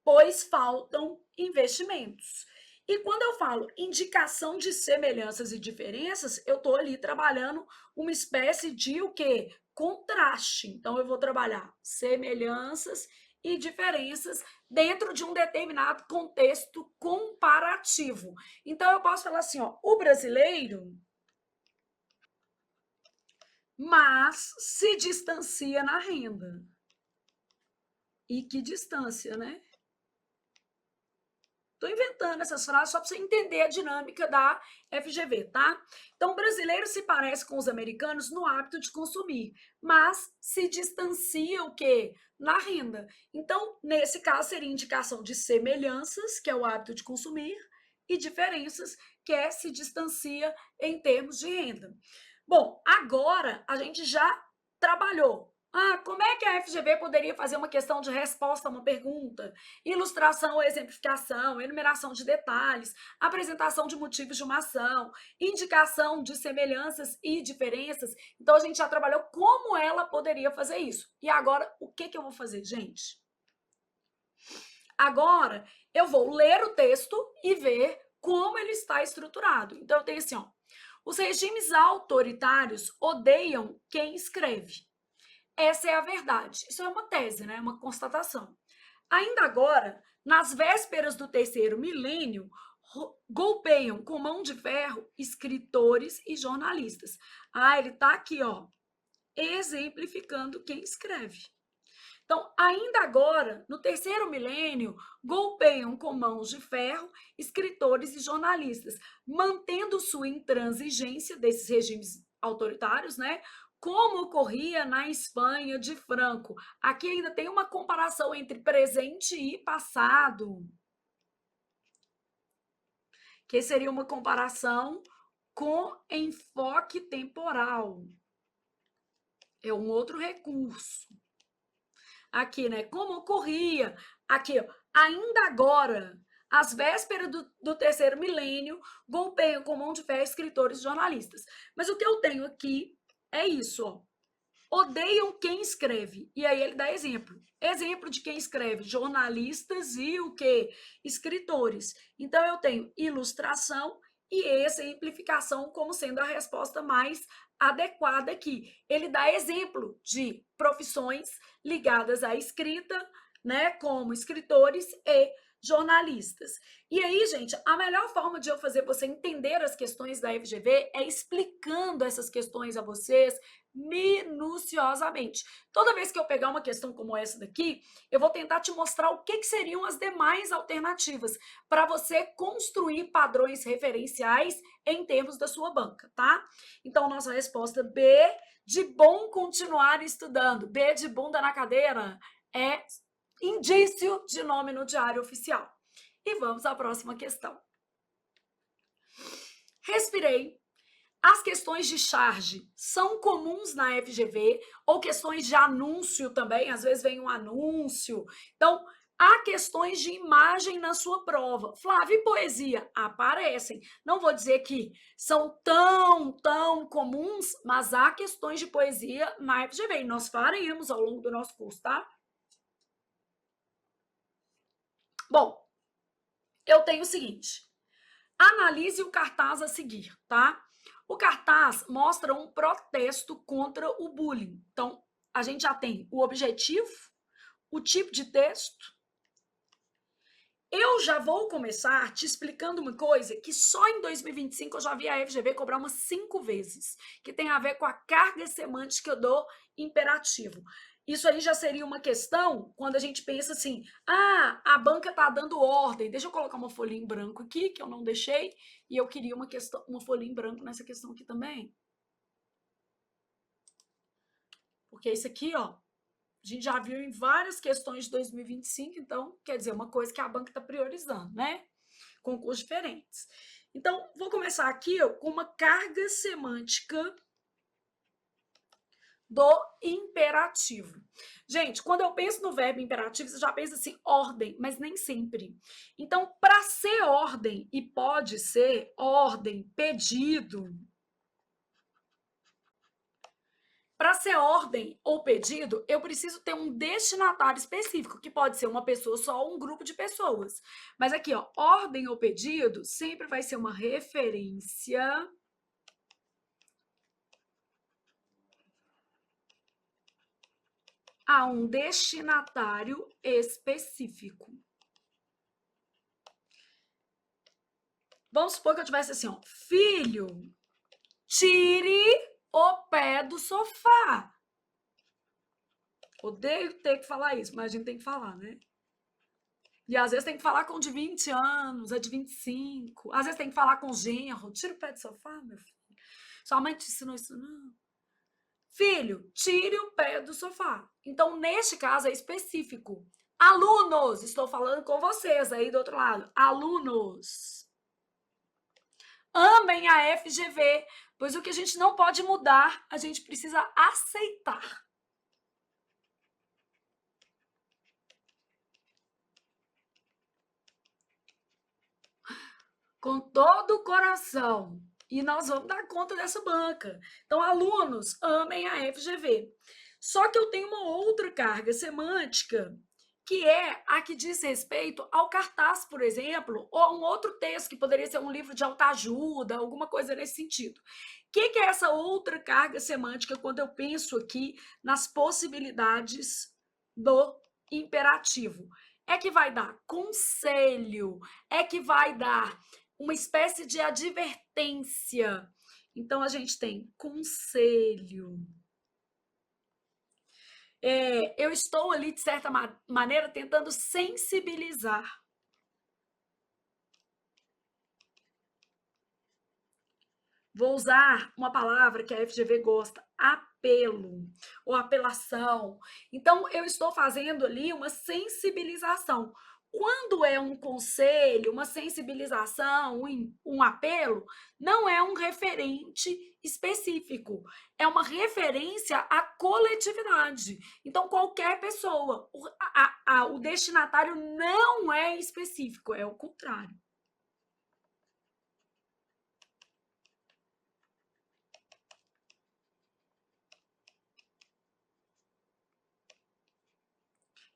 Pois faltam investimentos. E quando eu falo indicação de semelhanças e diferenças, eu estou ali trabalhando uma espécie de o quê? Contraste. Então, eu vou trabalhar semelhanças e diferenças dentro de um determinado contexto comparativo. Então, eu posso falar assim, ó, o brasileiro, mas se distancia na renda. E que distância, né? Estou inventando essas frases só para você entender a dinâmica da FGV, tá? Então, o brasileiro se parece com os americanos no hábito de consumir, mas se distancia o quê? Na renda. Então, nesse caso, seria indicação de semelhanças, que é o hábito de consumir, e diferenças, que é se distancia em termos de renda. Bom, agora a gente já trabalhou. Como é que a FGV poderia fazer uma questão de resposta a uma pergunta? Ilustração ou exemplificação, enumeração de detalhes, apresentação de motivos de uma ação, indicação de semelhanças e diferenças. Então, a gente já trabalhou como ela poderia fazer isso. E agora, o que eu vou fazer, gente? Agora, eu vou ler o texto e ver como ele está estruturado. Então, eu tenho assim, ó. Os regimes autoritários odeiam quem escreve. Essa é a verdade. Isso é uma tese, né? Uma constatação. Ainda agora, nas vésperas do terceiro milênio, golpeiam com mão de ferro escritores e jornalistas. Ele está aqui, ó, exemplificando quem escreve. Então, ainda agora, no terceiro milênio, golpeiam com mãos de ferro escritores e jornalistas, mantendo sua intransigência desses regimes autoritários, né? Como ocorria na Espanha de Franco. Aqui ainda tem uma comparação entre presente e passado, que seria uma comparação com enfoque temporal. É um outro recurso. Aqui, né? Como ocorria. Aqui, ó, ainda agora, às vésperas do terceiro milênio, golpeiam com mão de ferro escritores e jornalistas. Mas o que eu tenho aqui é isso, ó. Odeiam quem escreve. E aí ele dá exemplo. Exemplo de quem escreve, jornalistas e o quê? Escritores. Então, eu tenho ilustração e exemplificação como sendo a resposta mais adequada aqui. Ele dá exemplo de profissões ligadas à escrita, né, como escritores e jornalistas. E aí, gente, a melhor forma de eu fazer você entender as questões da FGV é explicando essas questões a vocês minuciosamente. Toda vez que eu pegar uma questão como essa daqui, eu vou tentar te mostrar o que seriam as demais alternativas para você construir padrões referenciais em termos da sua banca, tá? Então, nossa resposta B, de bom continuar estudando. B de bunda na cadeira é indício de nome no diário oficial. E vamos à próxima questão. Respirei. As questões de charge são comuns na FGV, ou questões de anúncio também, às vezes vem um anúncio. Então, há questões de imagem na sua prova. Flávia, e poesia? Aparecem. Não vou dizer que são tão comuns, mas há questões de poesia na FGV, e nós faremos ao longo do nosso curso, tá? Bom, eu tenho o seguinte. Analise o cartaz a seguir, tá? O cartaz mostra um protesto contra o bullying. Então, a gente já tem o objetivo, o tipo de texto Eu já vou começar te explicando uma coisa que só em 2025 eu já vi a FGV cobrar umas 5 vezes, que tem a ver com a carga semântica do imperativo. Isso aí já seria uma questão quando a gente pensa assim: ah, a banca está dando ordem. Deixa eu colocar uma folhinha em branco aqui, que eu não deixei, e eu queria uma folhinha em branco nessa questão aqui também. Porque isso aqui, ó, a gente já viu em várias questões de 2025, então quer dizer, uma coisa que a banca está priorizando, né? Concursos diferentes. Então, vou começar aqui ó, com uma carga semântica do imperativo. Gente, quando eu penso no verbo imperativo, você já pensa assim, ordem, mas nem sempre. Então, para ser ordem, e pode ser ordem, pedido, para ser ordem ou pedido, eu preciso ter um destinatário específico, que pode ser uma pessoa só ou um grupo de pessoas. Mas aqui, ó, ordem ou pedido sempre vai ser uma referência a um destinatário específico. Vamos supor que eu tivesse assim, ó, filho, tire o pé do sofá. Odeio ter que falar isso, mas a gente tem que falar, né? E às vezes tem que falar com o de 20 anos, a de 25. Às vezes tem que falar com o genro. Tira o pé do sofá, meu filho. Sua mãe te ensinou isso, não? Filho, tire o pé do sofá. Então, neste caso, é específico. Alunos, estou falando com vocês aí do outro lado. Alunos, amem a FGV, pois o que a gente não pode mudar, a gente precisa aceitar. Com todo o coração. E nós vamos dar conta dessa banca. Então, alunos, amem a FGV. Só que eu tenho uma outra carga semântica, que é a que diz respeito ao cartaz, por exemplo, ou a um outro texto, que poderia ser um livro de autoajuda, alguma coisa nesse sentido. O que é essa outra carga semântica quando eu penso aqui nas possibilidades do imperativo? É que vai dar conselho, é que vai dar uma espécie de advertência. Então, a gente tem conselho. Eu estou ali, de certa maneira, tentando sensibilizar. Vou usar uma palavra que a FGV gosta, apelo ou apelação. Então, eu estou fazendo ali uma sensibilização. Quando é um conselho, uma sensibilização, um apelo, não é um referente específico, é uma referência à coletividade. Então, qualquer pessoa, o destinatário não é específico, é o contrário.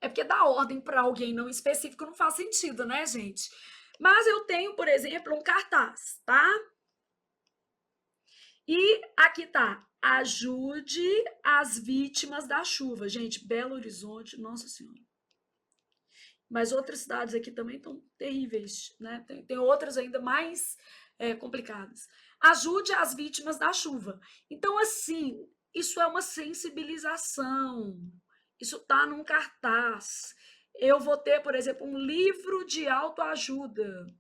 É porque dar ordem para alguém não específico não faz sentido, né, gente? Mas eu tenho, por exemplo, um cartaz, tá? E aqui tá: ajude as vítimas da chuva. Gente, Belo Horizonte, nossa senhora. Mas outras cidades aqui também estão terríveis, né? Tem outras ainda mais complicadas. Ajude as vítimas da chuva. Então, assim, isso é uma sensibilização. Isso está num cartaz. Eu vou ter, por exemplo, um livro de autoajuda.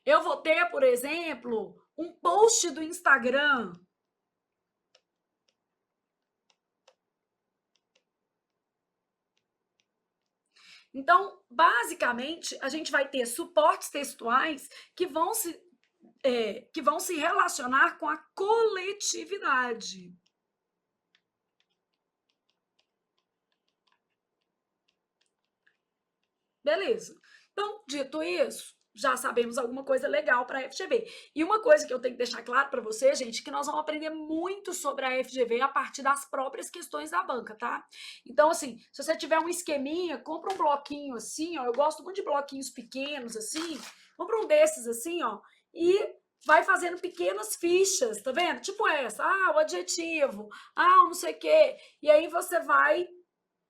Eu vou ter, por exemplo, um post do Instagram. Então, basicamente, a gente vai ter suportes textuais que vão se relacionar com a coletividade. Beleza. Então, dito isso, já sabemos alguma coisa legal para a FGV. E uma coisa que eu tenho que deixar claro para você, gente, que nós vamos aprender muito sobre a FGV a partir das próprias questões da banca, tá? Então, assim, se você tiver um esqueminha, compra um bloquinho assim, ó. Eu gosto muito de bloquinhos pequenos, assim. Compra um desses, assim, ó. E vai fazendo pequenas fichas, tá vendo? Tipo essa. Ah, o adjetivo. Ah, o não sei o quê. E aí você vai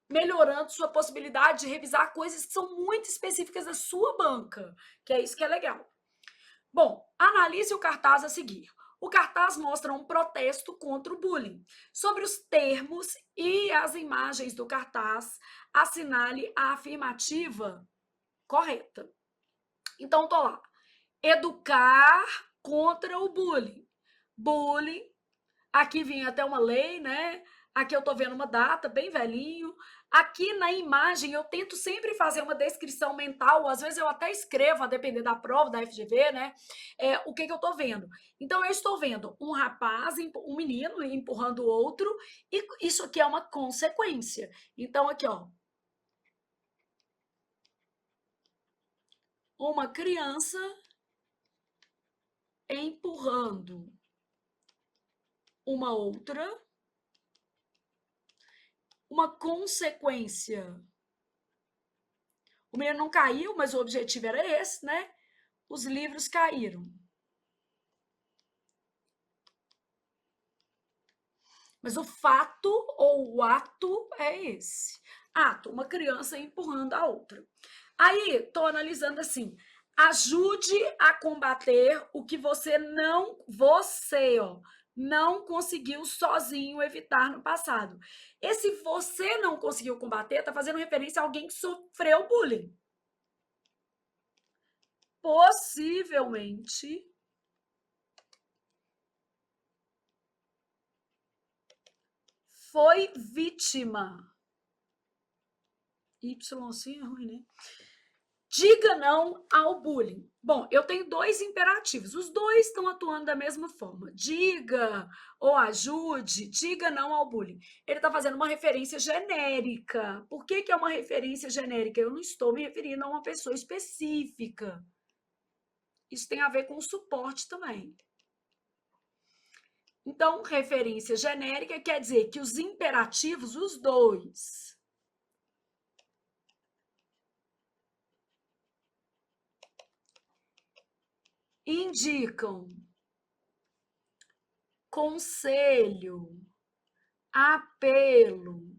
melhorando sua possibilidade de revisar coisas que são muito específicas da sua banca, que é isso que é legal. Bom, analise o cartaz a seguir. O cartaz mostra um protesto contra o bullying. Sobre os termos e as imagens do cartaz, assinale a afirmativa correta. Então, tô lá. Educar contra o bullying. Bullying. Aqui vinha até uma lei, né? Aqui eu tô vendo uma data, bem velhinho. Aqui na imagem eu tento sempre fazer uma descrição mental, às vezes eu até escrevo, a depender da prova, da FGV, né? O que eu tô vendo. Então eu estou vendo um rapaz, um menino empurrando o outro, e isso aqui é uma consequência. Então aqui, ó. Uma criança empurrando uma outra, uma consequência. O menino não caiu, mas o objetivo era esse, né? Os livros caíram. Mas o fato ou o ato é esse. Ato, uma criança empurrando a outra. Aí, estou analisando assim, ajude a combater o que você não conseguiu sozinho evitar no passado. Esse você não conseguiu combater está fazendo referência a alguém que sofreu bullying. Possivelmente foi vítima. Y assim é ruim, né? Diga não ao bullying. Bom, eu tenho dois imperativos. Os dois estão atuando da mesma forma. Diga ou ajude, diga não ao bullying. Ele está fazendo uma referência genérica. Por que é uma referência genérica? Eu não estou me referindo a uma pessoa específica. Isso tem a ver com o suporte também. Então, referência genérica quer dizer que os imperativos, os dois, indicam conselho, apelo,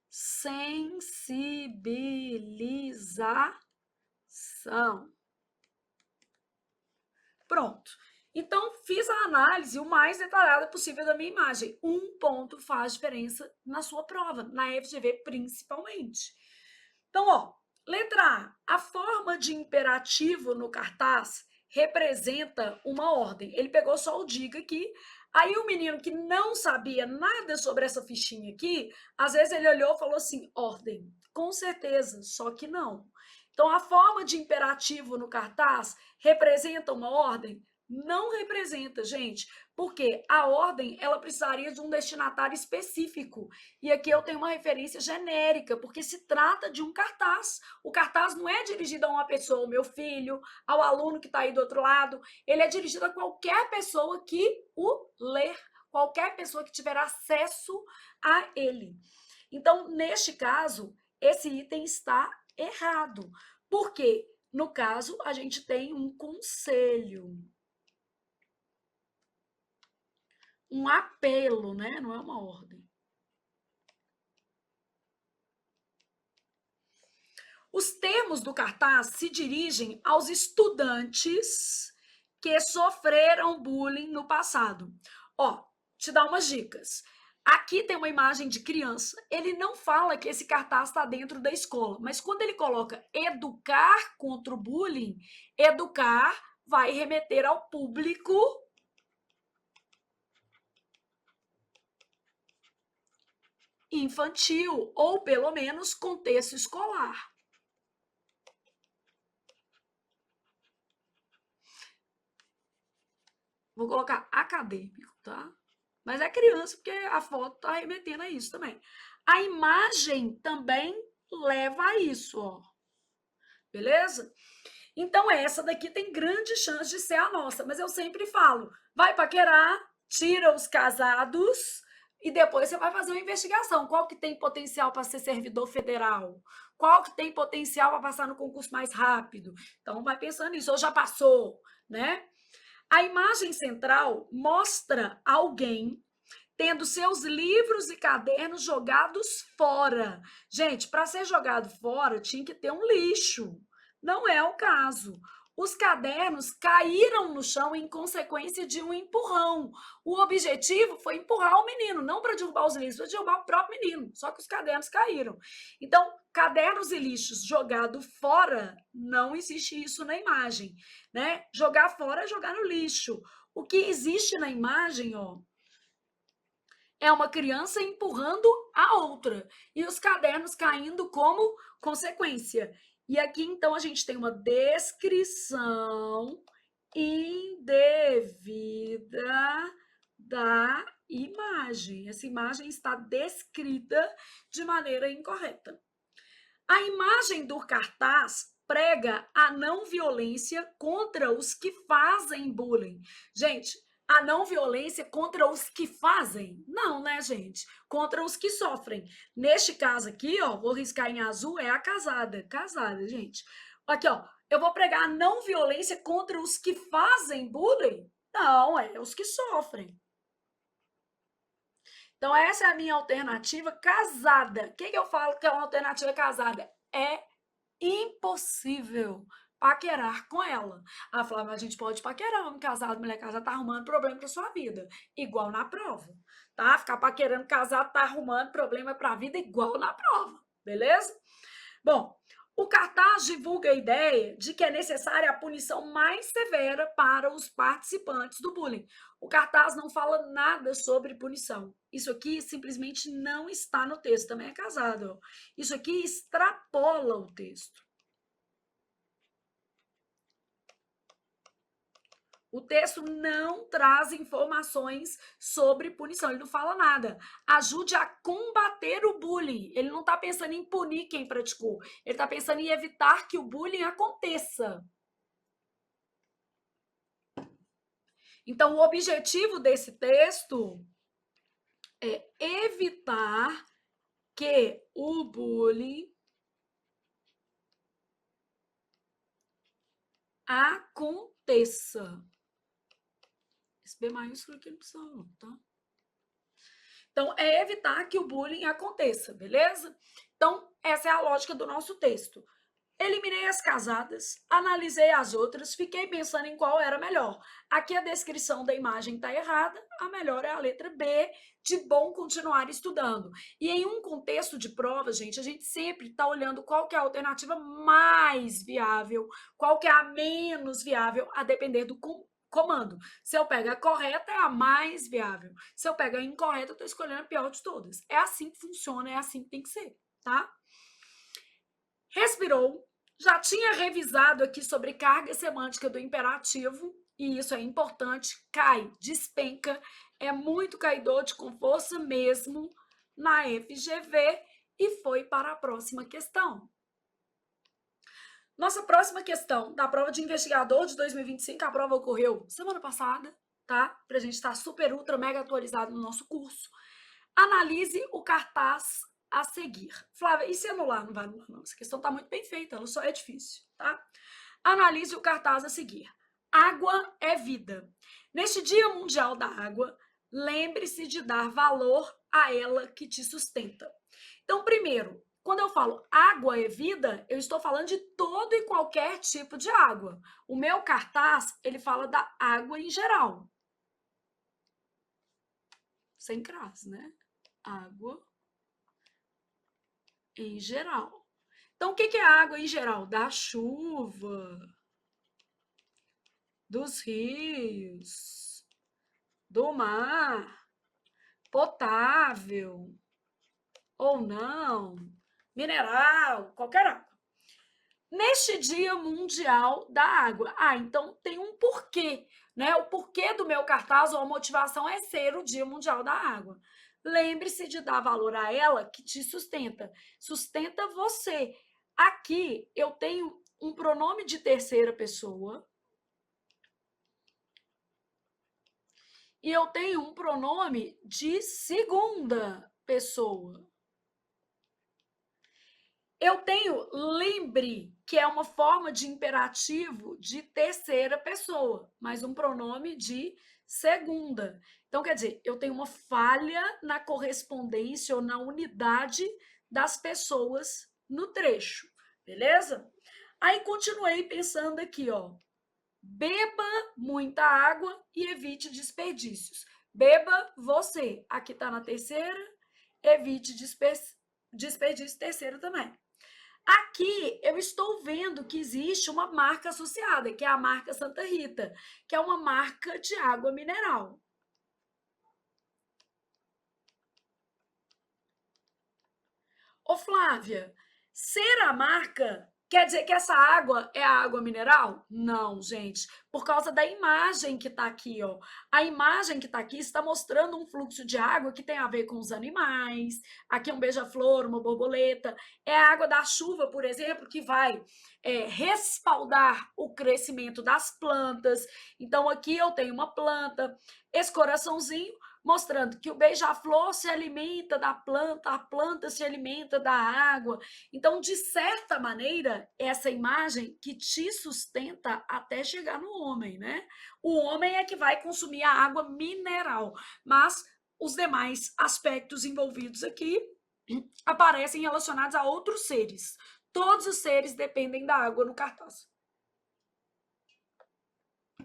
sensibilização. Pronto. Então, fiz a análise o mais detalhada possível da minha imagem. Um ponto faz diferença na sua prova, na FGV principalmente. Então, ó, letra A forma de imperativo no cartaz representa uma ordem. Ele pegou só o diga aqui. Aí o menino que não sabia nada sobre essa fichinha aqui, às vezes ele olhou e falou assim, ordem. Com certeza, só que não. Então, a forma de imperativo no cartaz representa uma ordem? Não representa, gente, porque a ordem ela precisaria de um destinatário específico. E aqui eu tenho uma referência genérica, porque se trata de um cartaz. O cartaz não é dirigido a uma pessoa, ao meu filho, ao aluno que está aí do outro lado. Ele é dirigido a qualquer pessoa que o ler, qualquer pessoa que tiver acesso a ele. Então, neste caso, esse item está errado. Porque, no caso, a gente tem um conselho. Um apelo, né? Não é uma ordem. Os termos do cartaz se dirigem aos estudantes que sofreram bullying no passado. Ó, te dar umas dicas. Aqui tem uma imagem de criança. Ele não fala que esse cartaz está dentro da escola, mas quando ele coloca educar contra o bullying, educar vai remeter ao público infantil, ou pelo menos contexto escolar. Vou colocar acadêmico, tá? Mas é criança, porque a foto está remetendo a isso também. A imagem também leva a isso, ó. Beleza? Então, essa daqui tem grande chance de ser a nossa, mas eu sempre falo, vai paquerar, tira os casados e depois você vai fazer uma investigação. Qual que tem potencial para ser servidor federal? Qual que tem potencial para passar no concurso mais rápido? Então, vai pensando nisso, ou já passou, né? A imagem central mostra alguém tendo seus livros e cadernos jogados fora. Gente, para ser jogado fora, tinha que ter um lixo. Não é o caso. Os cadernos caíram no chão em consequência de um empurrão. O objetivo foi empurrar o menino, não para derrubar os livros, para derrubar o próprio menino. Só que os cadernos caíram. Então, cadernos e lixos jogado fora, não existe isso na imagem, né? Jogar fora é jogar no lixo. O que existe na imagem, ó, é uma criança empurrando a outra e os cadernos caindo como consequência. E aqui, então, a gente tem uma descrição indevida da imagem. Essa imagem está descrita de maneira incorreta. A imagem do cartaz prega a não violência contra os que fazem bullying. Gente, a não violência contra os que fazem? Não, né, gente? Contra os que sofrem. Neste caso aqui, ó, vou riscar em azul, é a casada. Casada, gente. Aqui, ó, eu vou pregar a não violência contra os que fazem bullying? Não, é os que sofrem. Então, essa é a minha alternativa casada. O que eu falo que é uma alternativa casada? É impossível paquerar com ela. Ela fala, mas a gente pode paquerar, homem casado, mulher casada, tá arrumando problema pra sua vida. Igual na prova, tá? Ficar paquerando casado tá arrumando problema pra vida igual na prova, beleza? Bom, o cartaz divulga a ideia de que é necessária a punição mais severa para os participantes do bullying. O cartaz não fala nada sobre punição. Isso aqui simplesmente não está no texto. Também é casado. Ó. Isso aqui extrapola o texto. O texto não traz informações sobre punição, ele não fala nada. Ajude a combater o bullying. Ele não está pensando em punir quem praticou, ele está pensando em evitar que o bullying aconteça. Então, o objetivo desse texto é evitar que o bullying aconteça. Esse B maiúsculo aqui não precisa não, tá? Então, é evitar que o bullying aconteça, beleza? Então, essa é a lógica do nosso texto. Eliminei as casadas, analisei as outras, fiquei pensando em qual era melhor. Aqui a descrição da imagem está errada, a melhor é a letra B, de bom continuar estudando. E em um contexto de prova, gente, a gente sempre está olhando qual que é a alternativa mais viável, qual que é a menos viável, a depender do comando. Se eu pego a correta, é a mais viável. Se eu pego a incorreta, eu estou escolhendo a pior de todas. É assim que funciona, é assim que tem que ser, tá? Respirou, já tinha revisado aqui sobre carga semântica do imperativo, e isso é importante, cai, despenca, é muito caidor com força mesmo na FGV, e foi para a próxima questão. Nossa próxima questão da prova de investigador de 2025, a prova ocorreu semana passada, tá? Para a gente estar super, ultra, mega atualizado no nosso curso. Analise o cartaz a seguir. Flávia, e se anular? Não vai anular, não. Essa questão está muito bem feita, ela só é difícil, tá? Analise o cartaz a seguir. Água é vida. Neste Dia Mundial da Água, lembre-se de dar valor a ela que te sustenta. Então, primeiro, quando eu falo água é vida, eu estou falando de todo e qualquer tipo de água. O meu cartaz, ele fala da água em geral. Sem crase, né? Água em geral. Então, o que é água em geral? Da chuva, dos rios, do mar, potável ou não, mineral, qualquer água. Neste Dia Mundial da Água. Ah, então tem um porquê, né? O porquê do meu cartaz ou a motivação é ser o Dia Mundial da Água. Lembre-se de dar valor a ela que te sustenta. Sustenta você. Aqui eu tenho um pronome de terceira pessoa e eu tenho um pronome de segunda pessoa. Eu tenho lembre, que é uma forma de imperativo de terceira pessoa, mas um pronome de segunda. Então, quer dizer, eu tenho uma falha na correspondência ou na unidade das pessoas no trecho, beleza? Aí continuei pensando aqui, ó. Beba muita água e evite desperdícios. Beba você. Aqui tá na terceira. Evite desperdício terceira também. Aqui eu estou vendo que existe uma marca associada, que é a marca Santa Rita, que é uma marca de água mineral. Ô Flávia, ser a marca quer dizer que essa água é a água mineral? Não, gente, por causa da imagem que está aqui, ó. A imagem que está aqui está mostrando um fluxo de água que tem a ver com os animais. Aqui é um beija-flor, uma borboleta. É a água da chuva, por exemplo, que vai respaldar o crescimento das plantas. Então, aqui eu tenho uma planta, esse coraçãozinho mostrando que o beija-flor se alimenta da planta, a planta se alimenta da água. Então, de certa maneira, essa imagem que te sustenta até chegar no homem, né? O homem é que vai consumir a água mineral, mas os demais aspectos envolvidos aqui aparecem relacionados a outros seres. Todos os seres dependem da água no cartaz.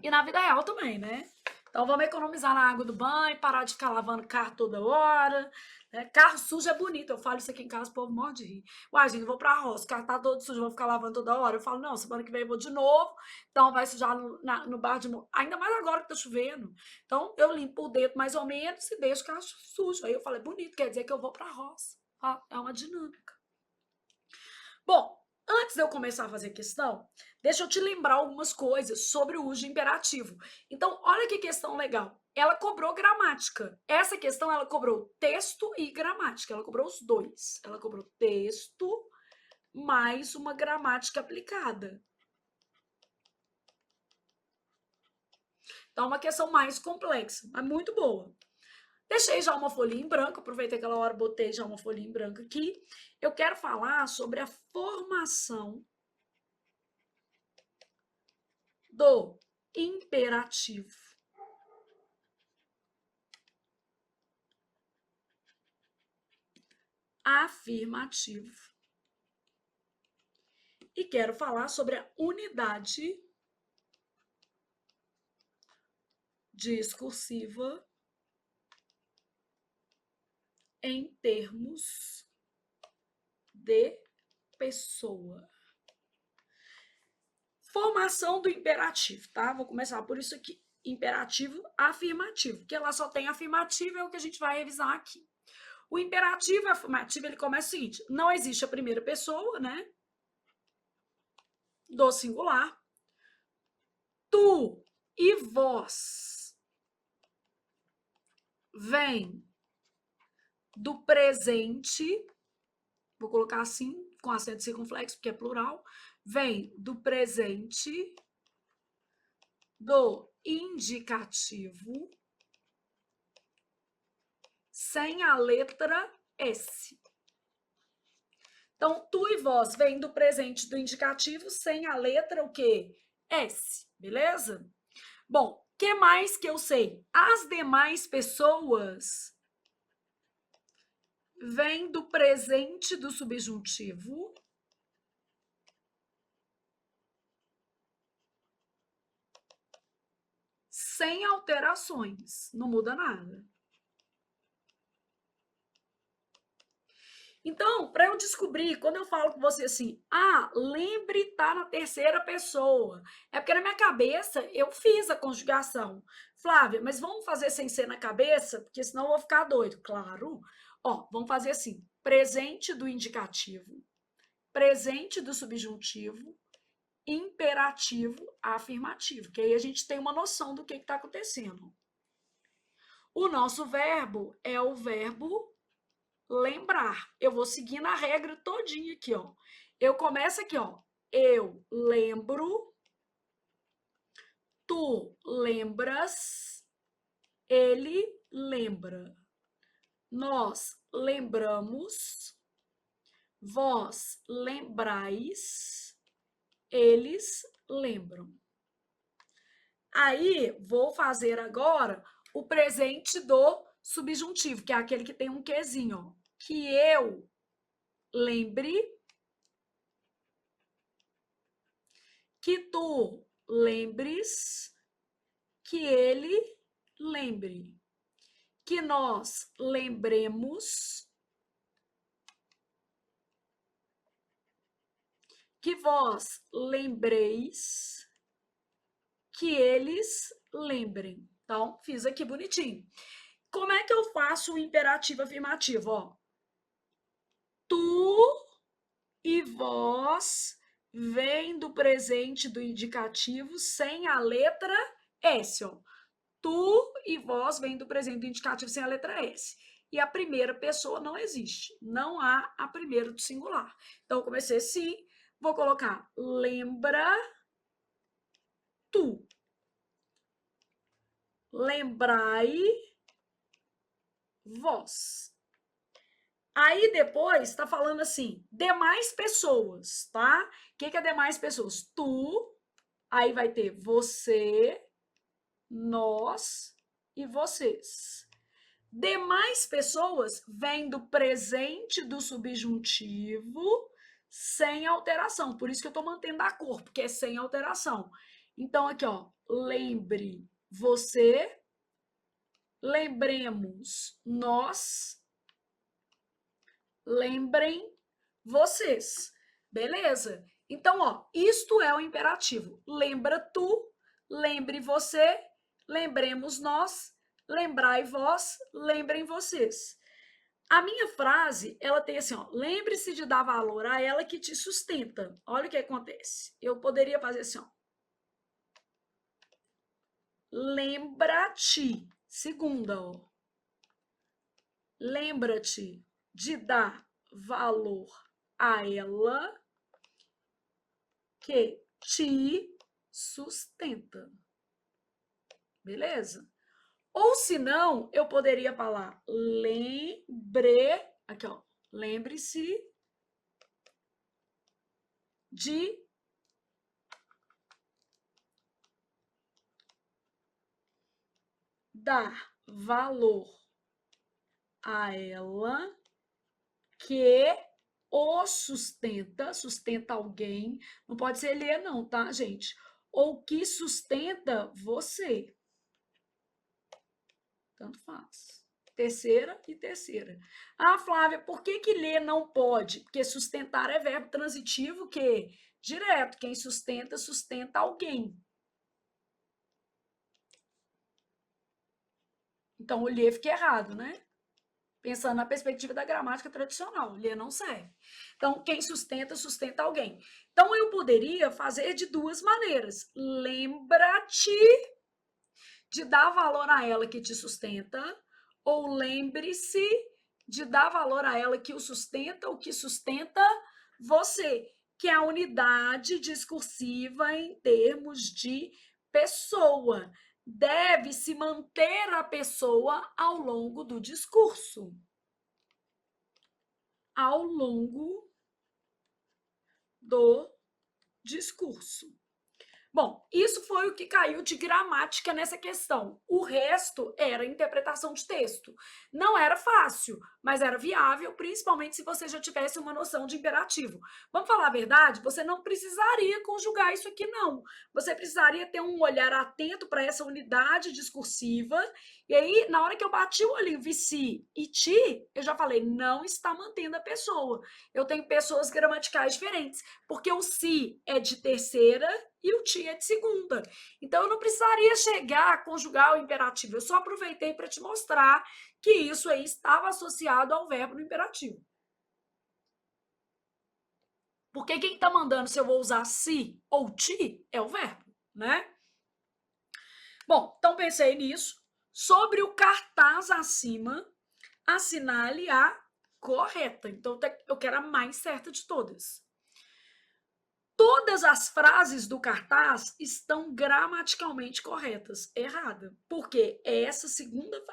E na vida real também, né? Então vamos economizar na água do banho, parar de ficar lavando carro toda hora. Né? Carro sujo é bonito. Eu falo isso aqui em casa, o povo morre de rir. Uai, gente, eu vou pra roça, o carro tá todo sujo, eu vou ficar lavando toda hora. Eu falo, não, semana que vem eu vou de novo. Então vai sujar no bar de novo. Ainda mais agora que tá chovendo. Então eu limpo o dedo mais ou menos e deixo o carro sujo. Aí eu falo, é bonito, quer dizer que eu vou pra roça. Ah, é uma dinâmica. Bom, antes de eu começar a fazer questão, deixa eu te lembrar algumas coisas sobre o uso de imperativo. Então, olha que questão legal. Ela cobrou gramática. Essa questão, ela cobrou texto e gramática. Ela cobrou os dois. Ela cobrou texto mais uma gramática aplicada. Então, é uma questão mais complexa, mas muito boa. Deixei já uma folhinha em branco, aproveitei aquela hora, botei já uma folhinha em branco aqui. Eu quero falar sobre a formação do imperativo. Afirmativo. E quero falar sobre a unidade discursiva em termos de pessoa. Formação do imperativo, tá? Vou começar por isso aqui. Imperativo afirmativo, porque ela só tem afirmativo, é o que a gente vai revisar aqui. O imperativo afirmativo, ele começa o seguinte: não existe a primeira pessoa, né? Do singular. Tu e vós vem do presente, vou colocar assim, com acento circunflexo, porque é plural, vem do presente do indicativo sem a letra S. Então, tu e vós vem do presente do indicativo sem a letra o quê? S, beleza? Bom, o que mais que eu sei? As demais pessoas vem do presente do subjuntivo sem alterações, não muda nada. Então, para eu descobrir, quando eu falo com você assim, lembre tá na terceira pessoa, é porque na minha cabeça eu fiz a conjugação. Flávia, mas vamos fazer sem ser na cabeça, porque senão eu vou ficar doido. Claro. Ó, vamos fazer assim: presente do indicativo, presente do subjuntivo, imperativo afirmativo, que aí a gente tem uma noção do que está acontecendo. O nosso verbo é o verbo lembrar. Eu vou seguindo a regra todinha aqui, ó. Eu começo aqui, ó. Eu lembro, tu lembras, ele lembra. Nós lembramos, vós lembrais, eles lembram. Aí, vou fazer agora o presente do subjuntivo, que é aquele que tem um quezinho, ó. Que eu lembre, que tu lembres, que ele lembre, que nós lembremos, que vós lembreis, que eles lembrem. Então, fiz aqui bonitinho. Como é que eu faço o imperativo afirmativo? Ó, tu e vós vem do presente do indicativo sem a letra S. Ó. Tu e vós vem do presente do indicativo sem a letra S. E a primeira pessoa não existe. Não há a primeira do singular. Então, comecei assim, vou colocar lembra tu. Lembrai vós. Aí depois está falando assim, demais pessoas, tá? O que é demais pessoas? Tu, aí vai ter você, nós e vocês. Demais pessoas vem do presente do subjuntivo sem alteração. Por isso que eu estou mantendo a cor, porque é sem alteração. Então, aqui, ó, lembre você, lembremos nós, lembrem vocês. Beleza? Então, ó, isto é o imperativo. Lembra tu, lembre você, lembremos nós, lembrai vós, lembrem vocês. A minha frase, ela tem assim, ó, lembre-se de dar valor a ela que te sustenta. Olha o que acontece. Eu poderia fazer assim, ó. Lembra-te. Segunda, ó. Lembra-te de dar valor a ela que te sustenta. Beleza? Ou se não, eu poderia falar aqui ó, lembre-se de dar valor a ela que o sustenta, sustenta alguém, não pode ser ele não, tá, gente? Ou que sustenta você. Tanto faz. Terceira e terceira. Ah, Flávia, por que ler não pode? Porque sustentar é verbo transitivo que direto, quem sustenta, sustenta alguém. Então, o ler fica errado, né? Pensando na perspectiva da gramática tradicional, ler não serve. Então, quem sustenta, sustenta alguém. Então, eu poderia fazer de duas maneiras. Lembra-te de dar valor a ela que te sustenta, ou lembre-se de dar valor a ela que o sustenta ou que sustenta você, que é a unidade discursiva em termos de pessoa. Deve-se manter a pessoa ao longo do discurso. Ao longo do discurso. Bom, isso foi o que caiu de gramática nessa questão. O resto era interpretação de texto. Não era fácil, mas era viável, principalmente se você já tivesse uma noção de imperativo. Vamos falar a verdade? Você não precisaria conjugar isso aqui, não. Você precisaria ter um olhar atento para essa unidade discursiva. E aí, na hora que eu bati o olhinho, vi si e ti, eu já falei, não está mantendo a pessoa. Eu tenho pessoas gramaticais diferentes, porque o si é de terceira e o ti é de segunda. Então, eu não precisaria chegar a conjugar o imperativo. Eu só aproveitei para te mostrar que isso aí estava associado ao verbo no imperativo. Porque quem está mandando se eu vou usar si ou ti é o verbo, né? Bom, então pensei nisso. Sobre o cartaz acima, assinale a correta. Então, eu quero a mais certa de todas. Todas as frases do cartaz estão gramaticalmente corretas. Errada. Porque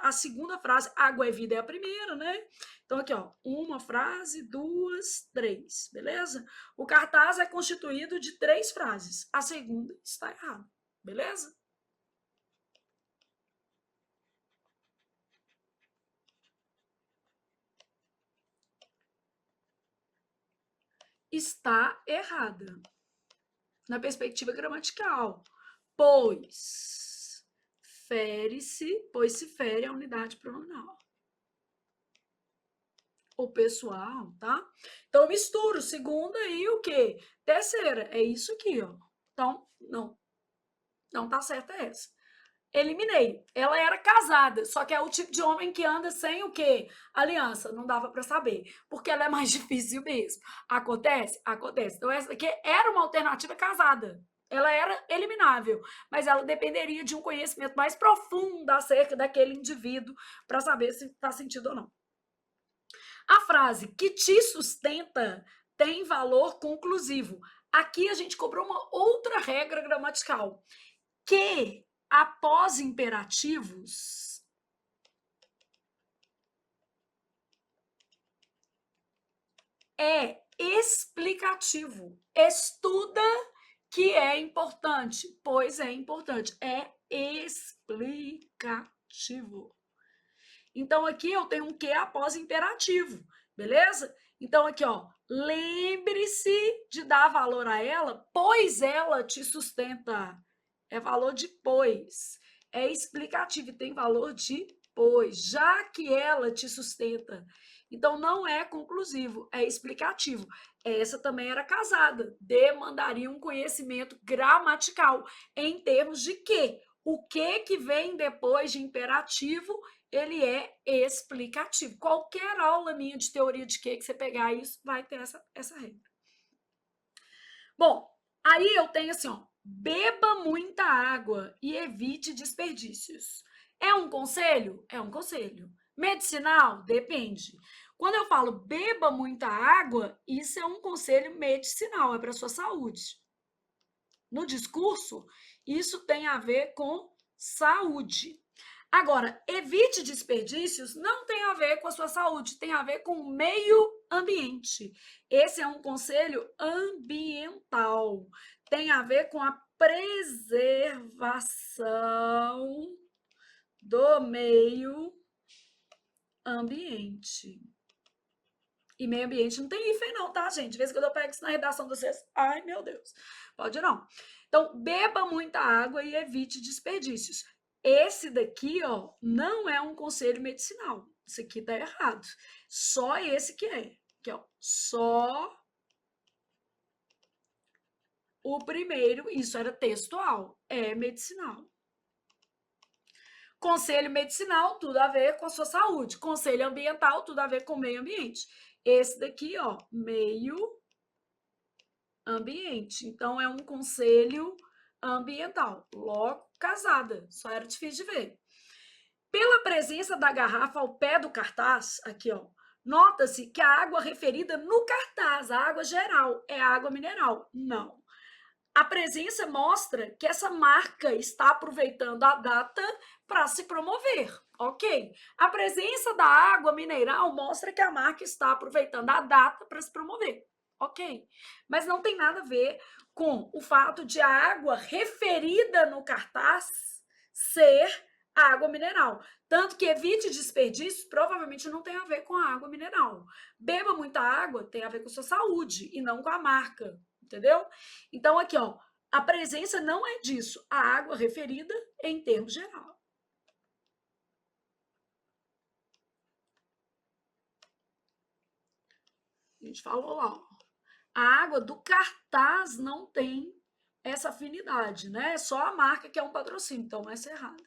a segunda frase, água é vida, é a primeira, né? Então, aqui, ó, uma frase, duas, três, beleza? O cartaz é constituído de 3 frases. A segunda está errada, beleza? Está errada na perspectiva gramatical, pois se fere a unidade pronominal. O pessoal, tá? Então, eu misturo segunda e o quê? Terceira. É isso aqui, ó. Então, não tá certa essa. Eliminei. Ela era casada, só que é o tipo de homem que anda sem o quê? Aliança. Não dava para saber, porque ela é mais difícil mesmo. Acontece? Acontece. Então, essa aqui era uma alternativa casada. Ela era eliminável, mas ela dependeria de um conhecimento mais profundo acerca daquele indivíduo para saber se faz sentido ou não. A frase que te sustenta tem valor conclusivo. Aqui a gente cobrou uma outra regra gramatical, que após imperativos é explicativo. Estuda que é importante, pois é importante. É explicativo. Então, aqui eu tenho um que após imperativo, beleza? Então, aqui, ó, lembre-se de dar valor a ela, pois ela te sustenta. É valor de pois. É explicativo e tem valor de pois, já que ela te sustenta. Então, não é conclusivo, é explicativo. Essa também era casada, demandaria um conhecimento gramatical em termos de que o que vem depois de imperativo ele é explicativo. Qualquer aula minha de teoria de que você pegar isso, vai ter essa regra. Bom, aí eu tenho assim, ó, beba muita água e evite desperdícios. É um conselho? É um conselho. Medicinal? Depende. Quando eu falo beba muita água, isso é um conselho medicinal, é para sua saúde. No discurso, isso tem a ver com saúde. Agora, evite desperdícios não tem a ver com a sua saúde, tem a ver com o meio ambiente. Esse é um conselho ambiental. Tem a ver com a preservação do meio ambiente. E meio ambiente não tem hífen não, tá, gente? De vez em quando eu pego isso na redação de vocês, ai, meu Deus, pode não. Então, beba muita água e evite desperdícios. Esse daqui, ó, não é um conselho medicinal. Isso aqui tá errado. Só esse que é. Aqui, ó, só o primeiro, isso era textual, é medicinal. Conselho medicinal, tudo a ver com a sua saúde. Conselho ambiental, tudo a ver com o meio ambiente. Esse daqui, ó, meio ambiente. Então, é um conselho ambiental. Logo, casada. Só era difícil de ver. Pela presença da garrafa ao pé do cartaz, aqui, ó, nota-se que a água referida no cartaz, a água geral, é água mineral. Não. A presença mostra que essa marca está aproveitando a data para se promover, ok? A presença da água mineral mostra que a marca está aproveitando a data para se promover, ok? Mas não tem nada a ver com o fato de a água referida no cartaz ser água mineral. Tanto que evite desperdícios provavelmente não tem a ver com a água mineral. Beba muita água tem a ver com sua saúde e não com a marca, entendeu? Então, aqui, ó, a presença não é disso. A água referida em termos geral. A gente falou lá, ó. A água do cartaz não tem essa afinidade, né? Só a marca que é um patrocínio, então essa é errada.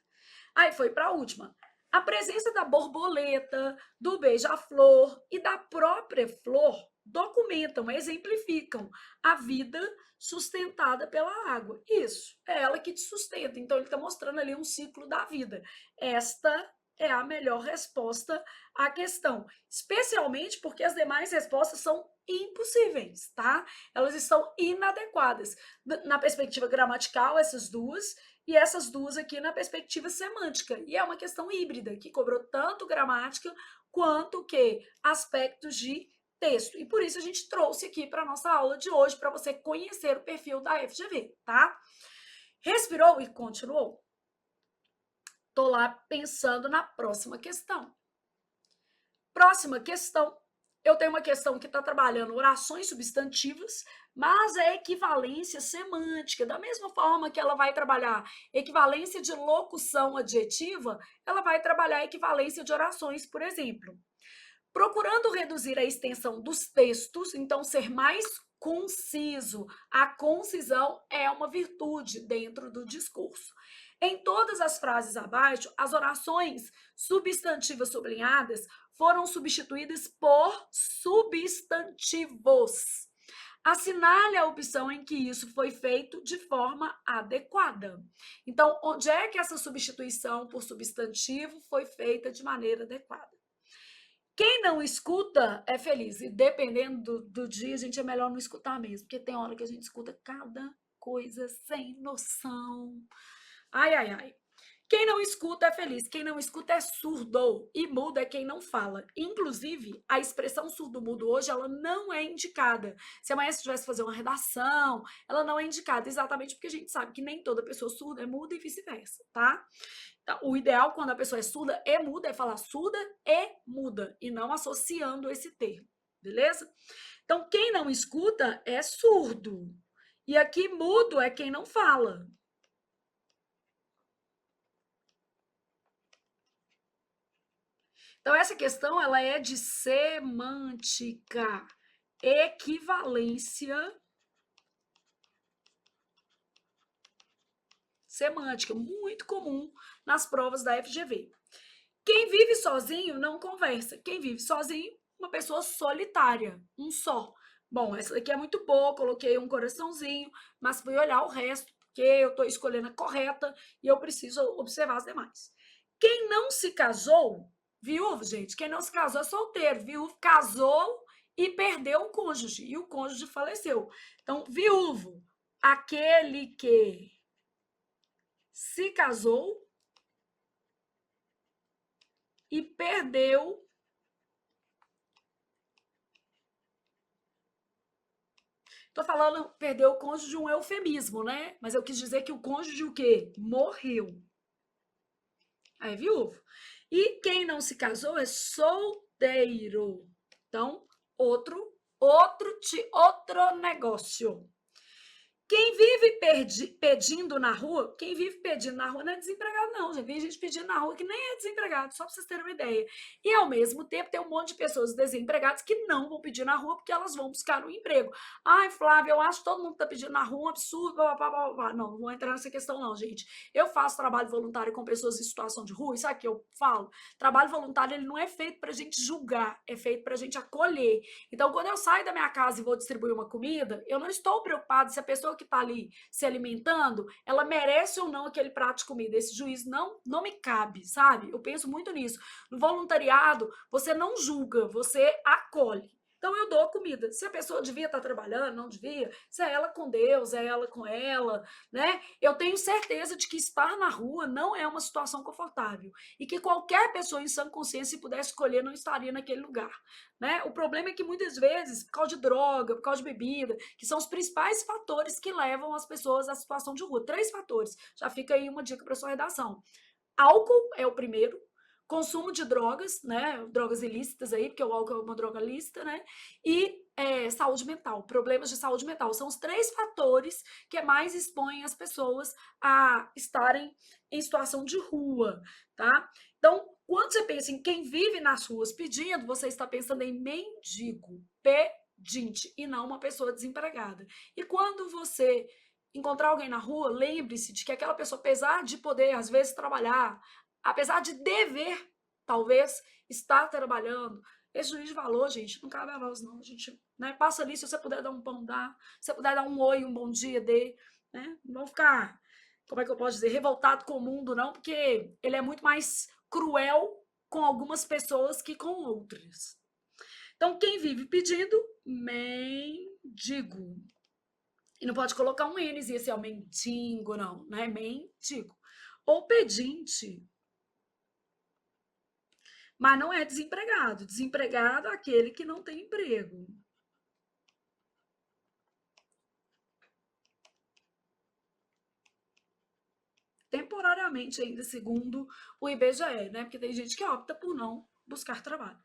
Aí foi para a última. A presença da borboleta, do beija-flor e da própria flor documentam, exemplificam a vida sustentada pela água. Isso, é ela que te sustenta. Então, ele está mostrando ali um ciclo da vida. Esta é a melhor resposta à questão, especialmente porque as demais respostas são impossíveis, tá? Elas estão inadequadas. Na perspectiva gramatical, essas duas, e essas duas aqui na perspectiva semântica. E é uma questão híbrida, que cobrou tanto gramática quanto que aspectos de texto. E por isso a gente trouxe aqui para a nossa aula de hoje, para você conhecer o perfil da FGV, tá? Respirou e continuou? Tô lá pensando na próxima questão. Próxima questão. Eu tenho uma questão que está trabalhando orações substantivas, mas é equivalência semântica. Da mesma forma que ela vai trabalhar equivalência de locução adjetiva, ela vai trabalhar equivalência de orações, por exemplo. Procurando reduzir a extensão dos textos, então ser mais conciso. A concisão é uma virtude dentro do discurso. Em todas as frases abaixo, as orações substantivas sublinhadas foram substituídas por substantivos. Assinale a opção em que isso foi feito de forma adequada. Então, onde é que essa substituição por substantivo foi feita de maneira adequada? Quem não escuta é feliz. E dependendo do dia, a gente é melhor não escutar mesmo, porque tem hora que a gente escuta cada coisa sem noção. Ai, ai, ai. Quem não escuta é feliz, quem não escuta é surdo, e mudo é quem não fala. Inclusive, a expressão surdo-mudo hoje, ela não é indicada. Se amanhã você tivesse que fazer uma redação, ela não é indicada, exatamente porque a gente sabe que nem toda pessoa surda é muda e vice-versa, tá? Então, o ideal quando a pessoa é surda e muda é falar surda e muda, e não associando esse termo, beleza? Então, quem não escuta é surdo. E aqui mudo é quem não fala. Então, essa questão ela é de semântica, equivalência semântica, muito comum nas provas da FGV. Quem vive sozinho não conversa. Quem vive sozinho, uma pessoa solitária, um só. Bom, essa daqui é muito boa, coloquei um coraçãozinho, mas fui olhar o resto, porque eu estou escolhendo a correta e eu preciso observar as demais. Quem não se casou, viúvo, gente, quem não se casou é solteiro, viúvo casou e perdeu o cônjuge, e o cônjuge faleceu. Então, viúvo, aquele que se casou e perdeu. Tô falando perdeu o cônjuge um eufemismo, né? Mas eu quis dizer que o cônjuge o quê? Morreu. É viúvo. E quem não se casou é solteiro. Então, outro negócio. Quem vive pedindo na rua, quem vive pedindo na rua não é desempregado, não. Já vi gente pedindo na rua que nem é desempregado, só para vocês terem uma ideia. E, ao mesmo tempo, tem um monte de pessoas desempregadas que não vão pedir na rua porque elas vão buscar um emprego. Ai, Flávia, eu acho que todo mundo está pedindo na rua um absurdo. Blá, blá, blá, blá. Não vou entrar nessa questão, não, gente. Eu faço trabalho voluntário com pessoas em situação de rua, e sabe o que eu falo? Trabalho voluntário ele não é feito para a gente julgar, é feito para a gente acolher. Então, quando eu saio da minha casa e vou distribuir uma comida, eu não estou preocupada se a pessoa que está ali se alimentando, ela merece ou não aquele prato de comida. Esse juízo não me cabe, sabe? Eu penso muito nisso. No voluntariado, você não julga, você acolhe. Então eu dou comida. Se a pessoa devia estar trabalhando, não devia, se é ela com Deus, é ela com ela, né? Eu tenho certeza de que estar na rua não é uma situação confortável e que qualquer pessoa em sã consciência, se pudesse escolher, não estaria naquele lugar, né? O problema é que muitas vezes, por causa de droga, por causa de bebida, que são os principais fatores que levam as pessoas à situação de rua. 3 fatores. Já fica aí uma dica para sua redação. Álcool é o primeiro, consumo de drogas, né? Drogas ilícitas aí, porque o álcool é uma droga lícita, né? E saúde mental, problemas de saúde mental. São os 3 fatores que mais expõem as pessoas a estarem em situação de rua, tá? Então, quando você pensa em quem vive nas ruas pedindo, você está pensando em mendigo, pedinte, e não uma pessoa desempregada. E quando você encontrar alguém na rua, lembre-se de que aquela pessoa, apesar de poder, às vezes, trabalhar, apesar de dever, talvez, estar trabalhando, esse juiz de valor, gente, não cabe a nós, não. A gente, né, passa ali, se você puder dar um pão, dá. Se você puder dar um oi, um bom dia, dê. Né? Não vão ficar, como é que eu posso dizer, revoltado com o mundo, não, porque ele é muito mais cruel com algumas pessoas que com outras. Então, quem vive pedindo, mendigo. E não pode colocar um N e assim, ó, mendigo, não, não é mendigo. Ou pedinte. Mas não é desempregado. Desempregado é aquele que não tem emprego. Temporariamente ainda, segundo o IBGE, né? Porque tem gente que opta por não buscar trabalho.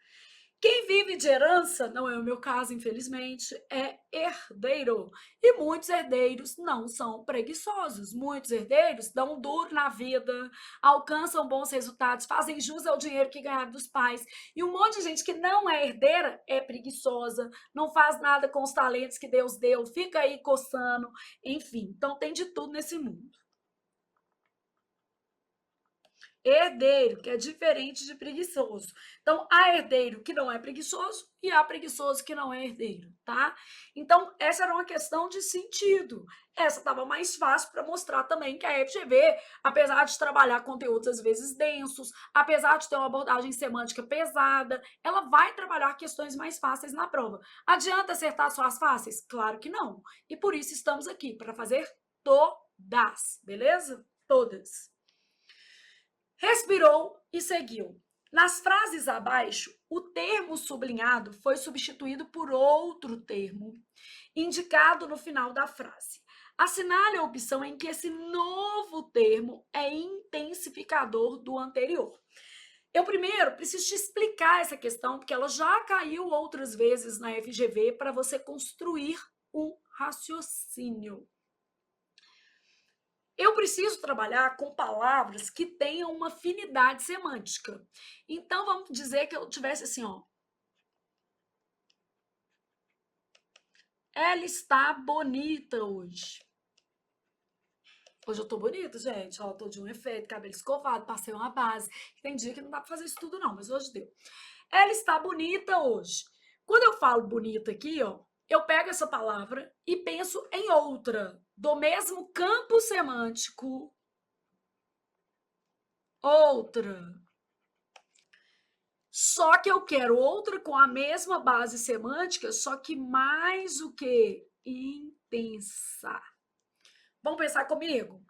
Quem vive de herança, não é o meu caso, infelizmente, é herdeiro. E muitos herdeiros não são preguiçosos. Muitos herdeiros dão duro na vida, alcançam bons resultados, fazem jus ao dinheiro que ganharam dos pais. E um monte de gente que não é herdeira é preguiçosa, não faz nada com os talentos que Deus deu, fica aí coçando, enfim. Então tem de tudo nesse mundo. Herdeiro, que é diferente de preguiçoso. Então, há herdeiro que não é preguiçoso e há preguiçoso que não é herdeiro, tá? Então, essa era uma questão de sentido. Essa estava mais fácil para mostrar também que a FGV, apesar de trabalhar conteúdos às vezes densos, apesar de ter uma abordagem semântica pesada, ela vai trabalhar questões mais fáceis na prova. Adianta acertar só as fáceis? Claro que não. E por isso estamos aqui, para fazer todas, beleza? Todas. Respirou e seguiu. Nas frases abaixo, o termo sublinhado foi substituído por outro termo, indicado no final da frase. Assinale a opção em que esse novo termo é intensificador do anterior. Eu primeiro preciso te explicar essa questão, porque ela já caiu outras vezes na FGV para você construir um raciocínio. Eu preciso trabalhar com palavras que tenham uma afinidade semântica. Então, vamos dizer que eu tivesse assim, ó. Ela está bonita hoje. Hoje eu tô bonita, gente. Ó, tô de um efeito, cabelo escovado, passei uma base. Tem dia que não dá pra fazer isso tudo, não, mas hoje deu. Ela está bonita hoje. Quando eu falo bonita aqui, ó, eu pego essa palavra e penso em outra, do mesmo campo semântico. Outra. Só que eu quero outra com a mesma base semântica, só que mais o que? Intensa. Vamos pensar comigo?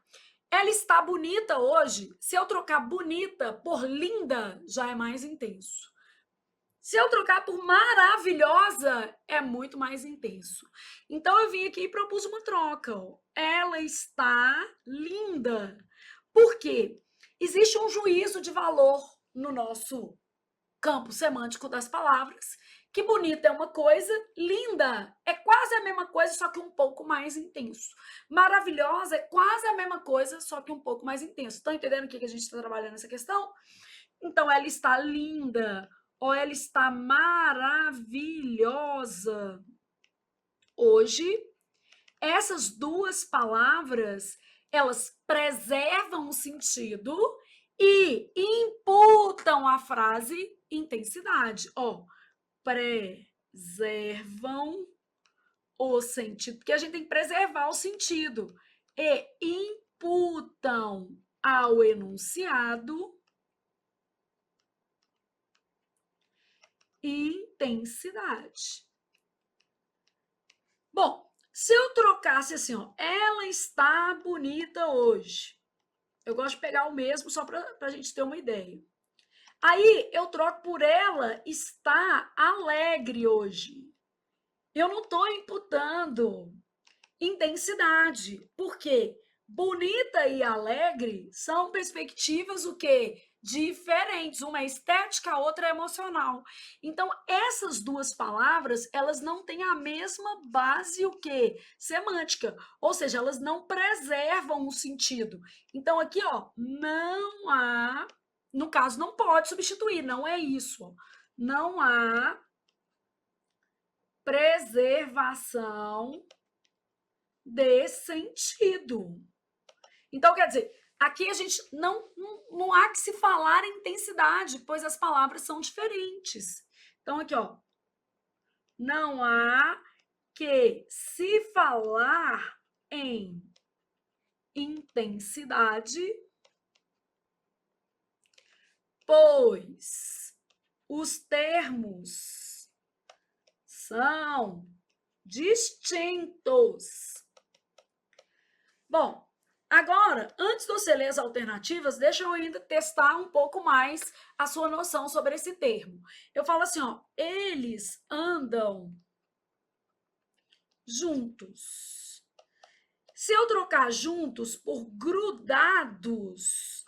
Ela está bonita hoje. Se eu trocar bonita por linda, já é mais intenso. Se eu trocar por maravilhosa, é muito mais intenso. Então eu vim aqui e propus uma troca. Ó. Ela está linda. Por quê? Existe um juízo de valor no nosso campo semântico das palavras, que bonita é uma coisa, linda é quase a mesma coisa, só que um pouco mais intenso. Maravilhosa é quase a mesma coisa, só que um pouco mais intenso. Estão entendendo o que a gente está trabalhando nessa questão? Então, ela está linda ou ela está maravilhosa. Hoje, essas duas palavras, elas preservam o sentido e imputam à frase intensidade. Ó, preservam o sentido, porque a gente tem que preservar o sentido. E imputam ao enunciado intensidade. Bom, se eu trocasse assim, ó, ela está bonita hoje. Eu gosto de pegar o mesmo só para a gente ter uma ideia. Aí eu troco por ela está alegre hoje. Eu não estou imputando intensidade. Por quê? Bonita e alegre são perspectivas o quê? Diferentes. Uma é estética, a outra é emocional. Então, essas duas palavras, elas não têm a mesma base o quê? Semântica. Ou seja, elas não preservam o sentido. Então, aqui, ó, não há, no caso, não pode substituir, não é isso. Não há preservação de sentido. Então, quer dizer, aqui a gente não há que se falar em intensidade, pois as palavras são diferentes. Então, aqui, ó, não há que se falar em intensidade, pois os termos São distintos. Bom, agora, antes de você ler as alternativas, deixa eu ainda testar um pouco mais a sua noção sobre esse termo. Eu falo assim, ó, eles andam juntos. Se eu trocar juntos por grudados,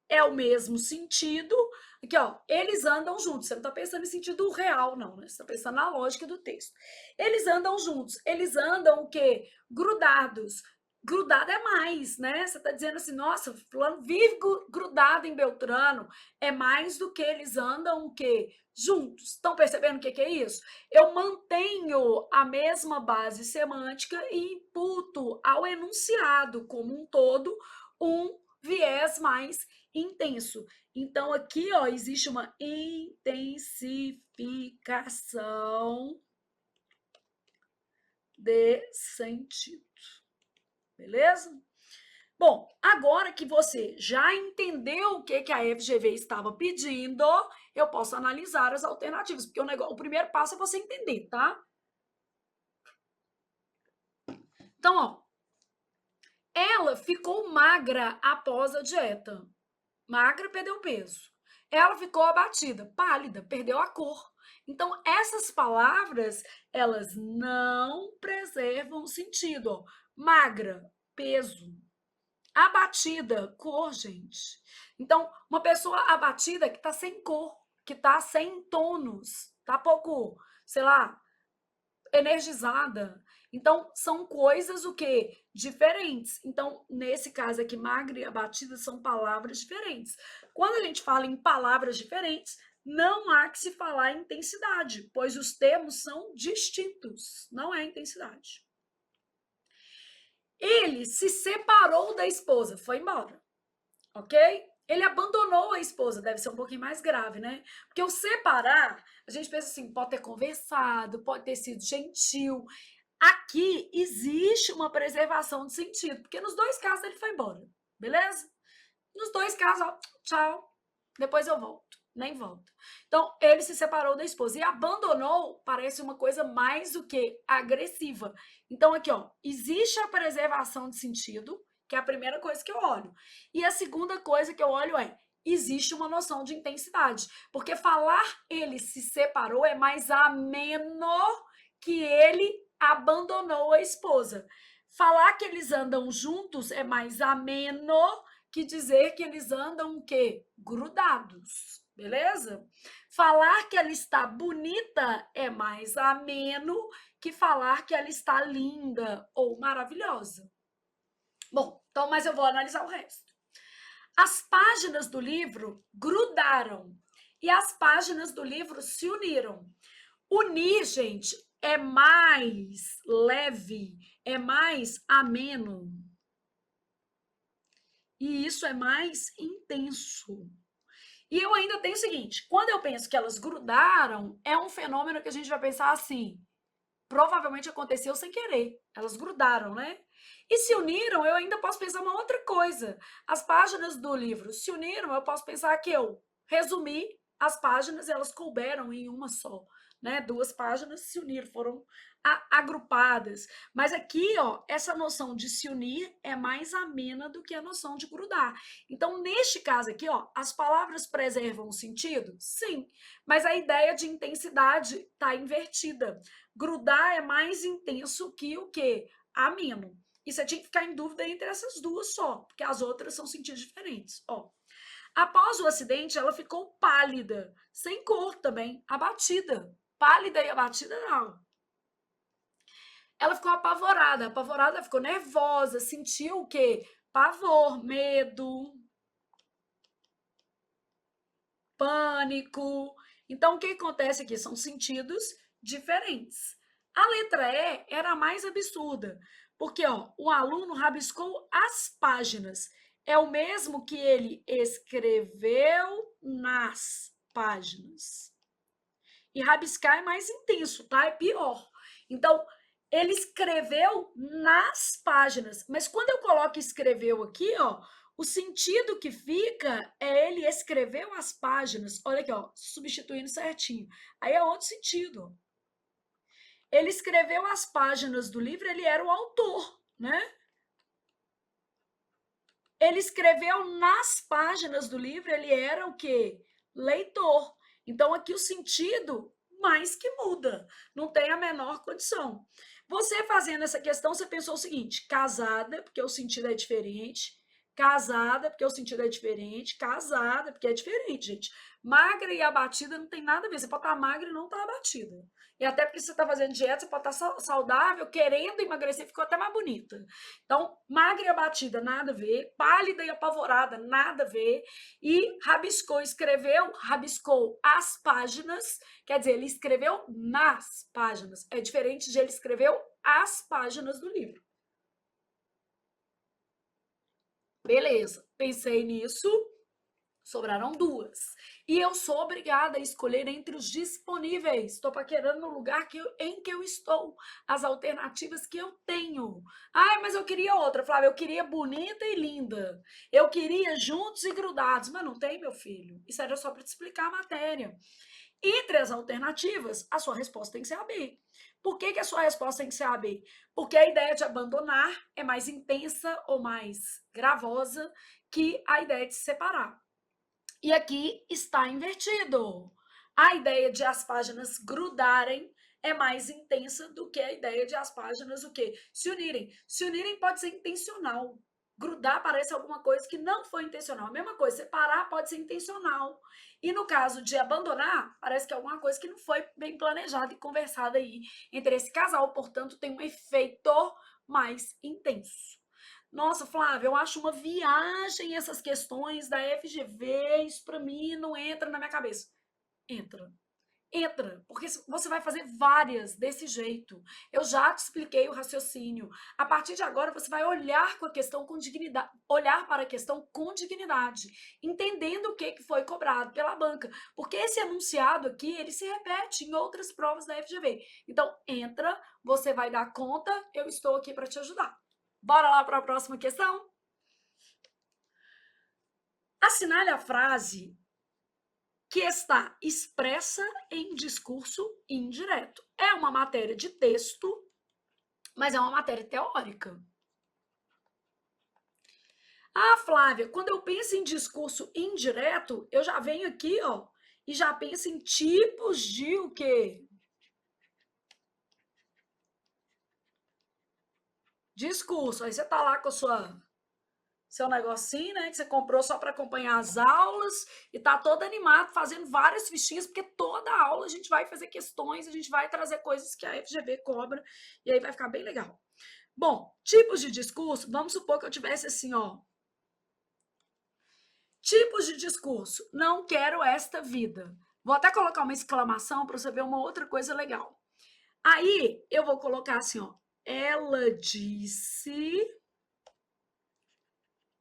é o mesmo sentido. Aqui, ó, eles andam juntos. Você não está pensando em sentido real, não, né? Você está pensando na lógica do texto. Eles andam juntos. Eles andam o quê? Grudados. Grudado é mais, né? Você está dizendo assim, nossa, fulano vive grudado em Beltrano. É mais do que eles andam o quê? Juntos. Estão percebendo o que é isso? Eu mantenho a mesma base semântica e imputo ao enunciado como um todo um viés mais intenso. Então, aqui, ó, existe uma intensificação de sentido. Beleza? Bom, agora que você já entendeu o que a FGV estava pedindo, eu posso analisar as alternativas, porque o primeiro passo é você entender, tá? Então, ó, ela ficou magra após a dieta. Magra, perdeu peso. Ela ficou abatida, pálida, perdeu a cor. Então, essas palavras, elas não preservam o sentido. Ó. Magra, peso. Abatida, cor, gente. Então, uma pessoa abatida que está sem cor, que está sem tônus, está pouco, sei lá, energizada. Então, são coisas o quê? Diferentes. Então, nesse caso aqui, magra e abatida são palavras diferentes. Quando a gente fala em palavras diferentes, não há que se falar em intensidade, pois os termos são distintos. Não é intensidade. Ele se separou da esposa, foi embora. Ok? Ele abandonou a esposa, deve ser um pouquinho mais grave, né? Porque o separar, a gente pensa assim, pode ter conversado, pode ter sido gentil. Aqui existe uma preservação de sentido, porque nos dois casos ele foi embora, beleza? Nos dois casos, ó, tchau, depois eu volto, nem volto. Então, ele se separou da esposa e abandonou, parece uma coisa mais do que agressiva. Então, aqui, ó, existe a preservação de sentido, que é a primeira coisa que eu olho. E a segunda coisa que eu olho é, existe uma noção de intensidade. Porque falar ele se separou é mais ameno que ele abandonou a esposa. Falar que eles andam juntos é mais ameno que dizer que eles andam o quê? Grudados, beleza? Falar que ela está bonita é mais ameno que falar que ela está linda ou maravilhosa. Bom, então, mas eu vou analisar o resto. As páginas do livro grudaram e as páginas do livro se uniram. Unir, gente, é mais leve, é mais ameno. E isso é mais intenso. E eu ainda tenho o seguinte, quando eu penso que elas grudaram, é um fenômeno que a gente vai pensar assim, provavelmente aconteceu sem querer. Elas grudaram, né? E se uniram, eu ainda posso pensar uma outra coisa. As páginas do livro se uniram, eu posso pensar que eu resumi as páginas e elas couberam em uma só, né? Duas páginas se uniram, foram agrupadas. Mas aqui, ó, essa noção de se unir é mais amena do que a noção de grudar. Então, neste caso aqui, ó, as palavras preservam o sentido? Sim, mas a ideia de intensidade está invertida. Grudar é mais intenso que o quê? Ameno. E você tinha que ficar em dúvida entre essas duas só, porque as outras são sentidos diferentes. Ó, após o acidente, ela ficou pálida, sem cor também, abatida. Pálida e abatida, não. Ela ficou apavorada, ficou nervosa, sentiu o quê? Pavor, medo, pânico. Então, o que acontece aqui? São sentidos diferentes. A letra E era a mais absurda, porque ó, o aluno rabiscou as páginas. É o mesmo que ele escreveu nas páginas. E rabiscar é mais intenso, tá? É pior. Então, ele escreveu nas páginas. Mas quando eu coloco escreveu aqui, ó, o sentido que fica é ele escreveu as páginas. Olha aqui, ó, substituindo certinho. Aí é outro sentido. Ele escreveu as páginas do livro, ele era o autor, né? Ele escreveu nas páginas do livro, ele era o quê? Leitor. Então, aqui o sentido mais que muda, não tem a menor condição. Você fazendo essa questão, você pensou o seguinte: casada, porque o sentido é diferente, casada, porque o sentido é diferente, casada, porque é diferente, gente. Magra e abatida não tem nada a ver. Você pode estar magra e não estar abatida. E até porque você está fazendo dieta, você pode estar saudável, querendo emagrecer, ficou até mais bonita. Então, magra e abatida, nada a ver. Pálida e apavorada, nada a ver. E rabiscou, escreveu, rabiscou as páginas, quer dizer, ele escreveu nas páginas. É diferente de ele escreveu as páginas do livro. Beleza, pensei nisso. Sobraram duas. E eu sou obrigada a escolher entre os disponíveis. Estou paquerando no lugar em que eu estou. As alternativas que eu tenho. Ai, mas eu queria outra, Flávia. Eu queria bonita e linda. Eu queria juntos e grudados. Mas não tem, meu filho. Isso era só para te explicar a matéria. Entre as alternativas, a sua resposta tem que ser a B. Por que a sua resposta tem que ser a B? Porque a ideia de abandonar é mais intensa ou mais gravosa que a ideia de se separar. E aqui está invertido. A ideia de as páginas grudarem é mais intensa do que a ideia de as páginas o quê? Se unirem. Se unirem pode ser intencional. Grudar parece alguma coisa que não foi intencional. A mesma coisa, separar pode ser intencional. E no caso de abandonar, parece que é alguma coisa que não foi bem planejada e conversada aí entre esse casal. Portanto, tem um efeito mais intenso. Nossa, Flávia, eu acho uma viagem essas questões da FGV, isso para mim não entra na minha cabeça. Entra. Entra, porque você vai fazer várias desse jeito. Eu já te expliquei o raciocínio. A partir de agora, você vai olhar com a questão com dignidade, olhar para a questão com dignidade, entendendo o que foi cobrado pela banca. Porque esse enunciado aqui, ele se repete em outras provas da FGV. Então, entra, você vai dar conta, eu estou aqui para te ajudar. Bora lá para a próxima questão? Assinale a frase que está expressa em discurso indireto. É uma matéria de texto, mas é uma matéria teórica. Ah, Flávia, quando eu penso em discurso indireto, eu já venho aqui, ó, e já penso em tipos de o quê? Discurso. Aí você tá lá com a seu negocinho, né, que você comprou só para acompanhar as aulas e tá todo animado fazendo várias fichinhas, porque toda aula a gente vai fazer questões, a gente vai trazer coisas que a FGV cobra e aí vai ficar bem legal. Bom, tipos de discurso, vamos supor que eu tivesse assim, ó. Tipos de discurso, não quero esta vida. Vou até colocar uma exclamação para você ver uma outra coisa legal. Aí eu vou colocar assim, ó. Ela disse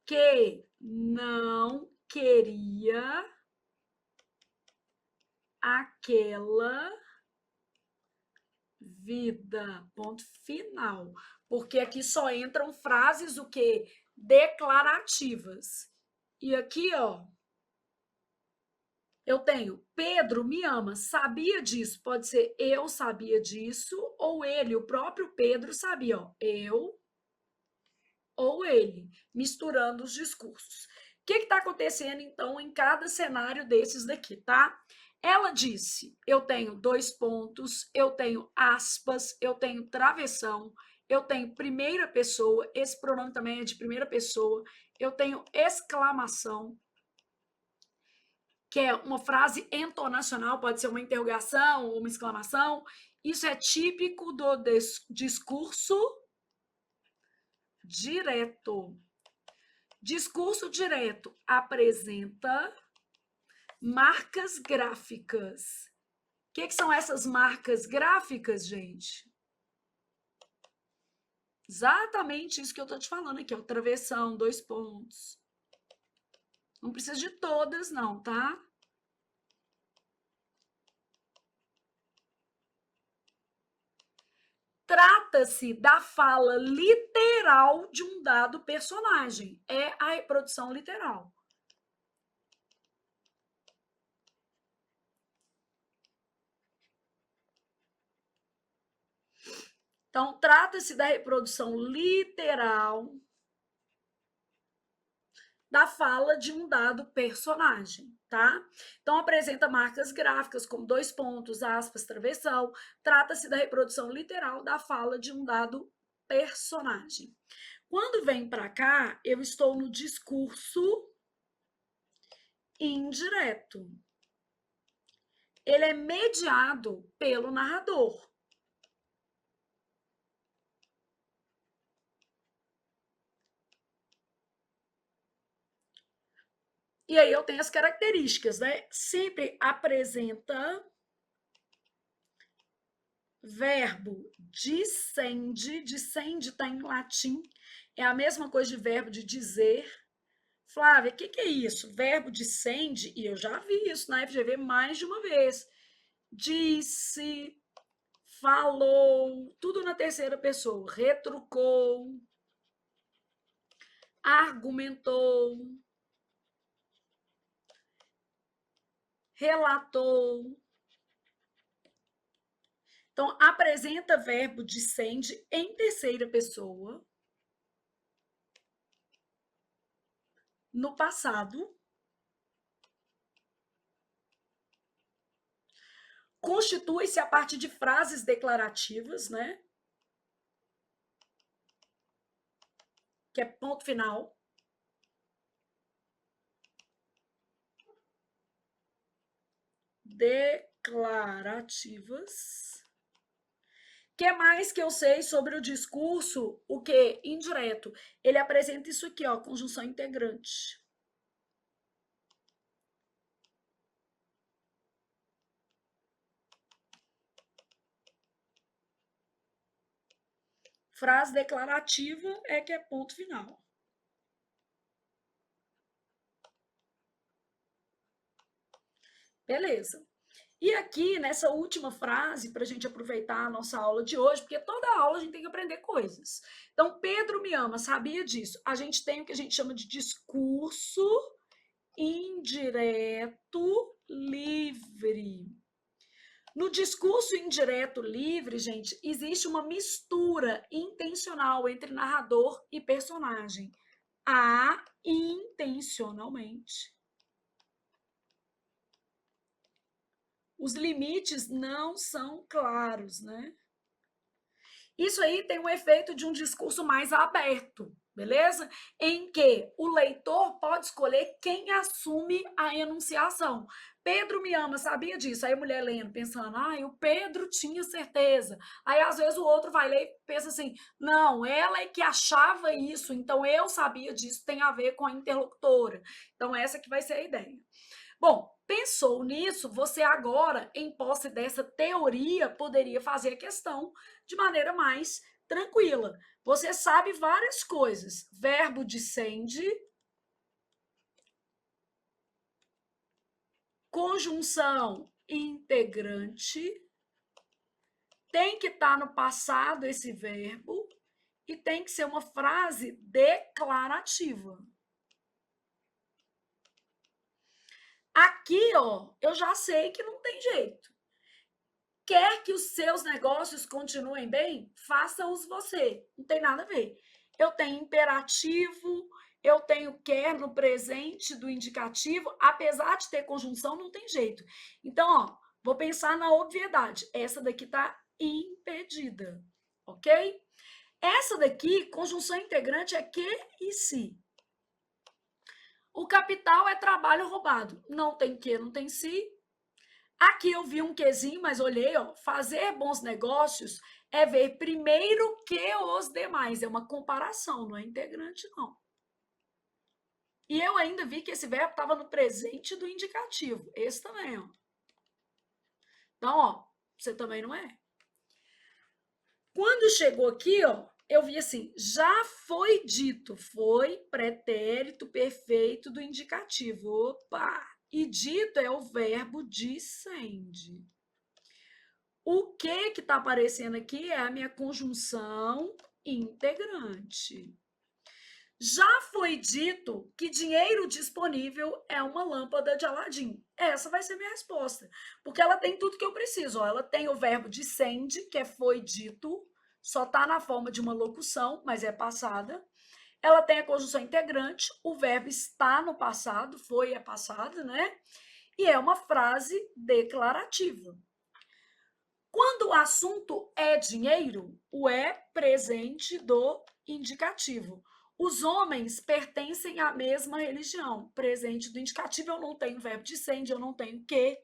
que não queria aquela vida. Ponto final. Porque aqui só entram frases o quê? Declarativas. E aqui, ó, eu tenho Pedro me ama, sabia disso. Pode ser eu sabia disso ou ele, o próprio Pedro sabia, ó, eu ou ele, misturando os discursos. O que está acontecendo, então, em cada cenário desses daqui, tá? Ela disse: eu tenho dois pontos, eu tenho aspas, eu tenho travessão, eu tenho primeira pessoa, esse pronome também é de primeira pessoa, eu tenho exclamação, que é uma frase entonacional, pode ser uma interrogação ou uma exclamação. Isso é típico do discurso direto. Discurso direto apresenta marcas gráficas. O que são essas marcas gráficas, gente? Exatamente isso que eu estou te falando aqui, ó, travessão, dois pontos. Não precisa de todas, não, tá? Trata-se da fala literal de um dado personagem. É a reprodução literal. Então, trata-se da reprodução literal da fala de um dado personagem, tá? Então, apresenta marcas gráficas como dois pontos, aspas, travessão. Trata-se da reprodução literal da fala de um dado personagem. Quando vem para cá, eu estou no discurso indireto. Ele é mediado pelo narrador. E aí eu tenho as características, né? Sempre apresenta verbo dicende, dicende está em latim, é a mesma coisa de verbo de dizer. Flávia, o que é isso? Verbo dicende, e eu já vi isso na FGV mais de uma vez. Disse, falou, tudo na terceira pessoa. Retrucou, argumentou, relatou. Então, apresenta verbo dicende em terceira pessoa, no passado. Constitui-se a partir de frases declarativas, né? Que é ponto final. Declarativas. O que mais que eu sei sobre o discurso? O que? Indireto. Ele apresenta isso aqui, ó, conjunção integrante. Frase declarativa é que é ponto final. Beleza. E aqui, nessa última frase, para a gente aproveitar a nossa aula de hoje, porque toda aula a gente tem que aprender coisas. Então, Pedro me ama, sabia disso? A gente tem o que a gente chama de discurso indireto livre. No discurso indireto livre, gente, existe uma mistura intencional entre narrador e personagem. Intencionalmente. Os limites não são claros, né? Isso aí tem um efeito de um discurso mais aberto, beleza? Em que o leitor pode escolher quem assume a enunciação. Pedro me ama, sabia disso? Aí a mulher lendo, pensando, o Pedro tinha certeza. Aí às vezes o outro vai ler e pensa assim, não, ela é que achava isso, então eu sabia disso, tem a ver com a interlocutora. Então essa que vai ser a ideia. Bom, pensou nisso, você agora, em posse dessa teoria, poderia fazer a questão de maneira mais tranquila. Você sabe várias coisas. Verbo dicende, conjunção integrante, tem que estar no passado esse verbo e tem que ser uma frase declarativa. Aqui, ó, eu já sei que não tem jeito. Quer que os seus negócios continuem bem? Faça-os você. Não tem nada a ver. Eu tenho imperativo, eu tenho quer no presente do indicativo, apesar de ter conjunção, não tem jeito. Então, ó, vou pensar na obviedade. Essa daqui está impedida, ok? Essa daqui, conjunção integrante, é que e se. O capital é trabalho roubado. Não tem que, não tem se. Aqui eu vi um quezinho, mas olhei, ó. Fazer bons negócios é ver primeiro que os demais. É uma comparação, não é integrante, não. E eu ainda vi que esse verbo estava no presente do indicativo. Esse também, ó. Então, ó, você também não é. Quando chegou aqui, ó, eu vi assim, já foi dito, foi pretérito perfeito do indicativo. Opa! E dito é o verbo dicende. O que está aparecendo aqui é a minha conjunção integrante. Já foi dito que dinheiro disponível é uma lâmpada de Aladim. Essa vai ser minha resposta, porque ela tem tudo que eu preciso. Ó. Ela tem o verbo dicende, que é foi dito, só está na forma de uma locução, mas é passada. Ela tem a conjunção integrante, o verbo está no passado, foi é passado, né? E é uma frase declarativa. Quando o assunto é dinheiro, o é presente do indicativo. Os homens pertencem à mesma religião. Presente do indicativo, eu não tenho verbo de sende, eu não tenho que.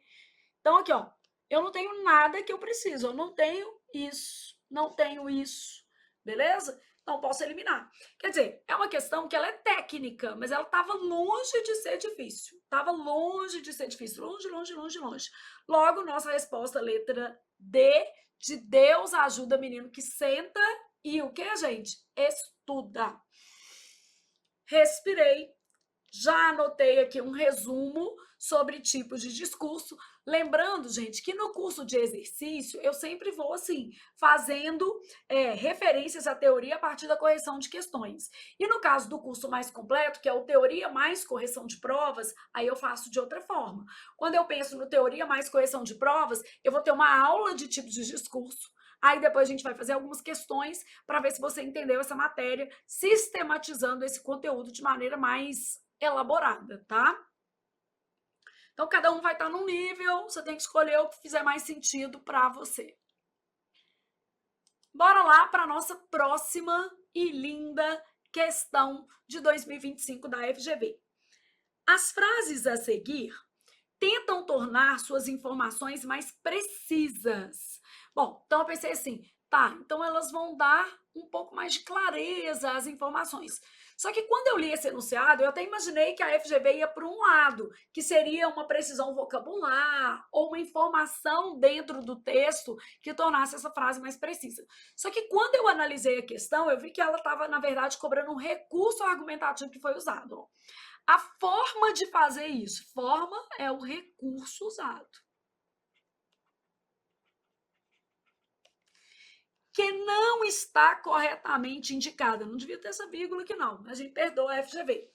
Então, aqui, ó, eu não tenho nada que eu preciso, eu não tenho isso, beleza? Então, posso eliminar. Quer dizer, é uma questão que ela é técnica, mas ela estava longe de ser difícil. Estava longe de ser difícil, longe, longe, longe, longe. Logo, nossa resposta, letra D, de Deus ajuda menino que senta e o que, gente? Estuda. Respirei. Já anotei aqui um resumo sobre tipos de discurso. Lembrando, gente, que no curso de exercício eu sempre vou assim, fazendo referências à teoria a partir da correção de questões. E no caso do curso mais completo, que é o teoria mais correção de provas, aí eu faço de outra forma. Quando eu penso no teoria mais correção de provas, eu vou ter uma aula de tipos de discurso. Aí depois a gente vai fazer algumas questões para ver se você entendeu essa matéria, sistematizando esse conteúdo de maneira mais elaborada, tá? Então, cada um vai estar num nível, você tem que escolher o que fizer mais sentido para você. Bora lá para a nossa próxima e linda questão de 2025 da FGV. As frases a seguir tentam tornar suas informações mais precisas. Bom, então eu pensei assim, tá, então elas vão dar um pouco mais de clareza às informações. Só que quando eu li esse enunciado, eu até imaginei que a FGV ia para um lado, que seria uma precisão vocabular ou uma informação dentro do texto que tornasse essa frase mais precisa. Só que quando eu analisei a questão, eu vi que ela estava, na verdade, cobrando um recurso argumentativo que foi usado. A forma de fazer isso, forma é o recurso usado. Que não está corretamente indicada. Não devia ter essa vírgula aqui, não. A gente perdoa a FGV.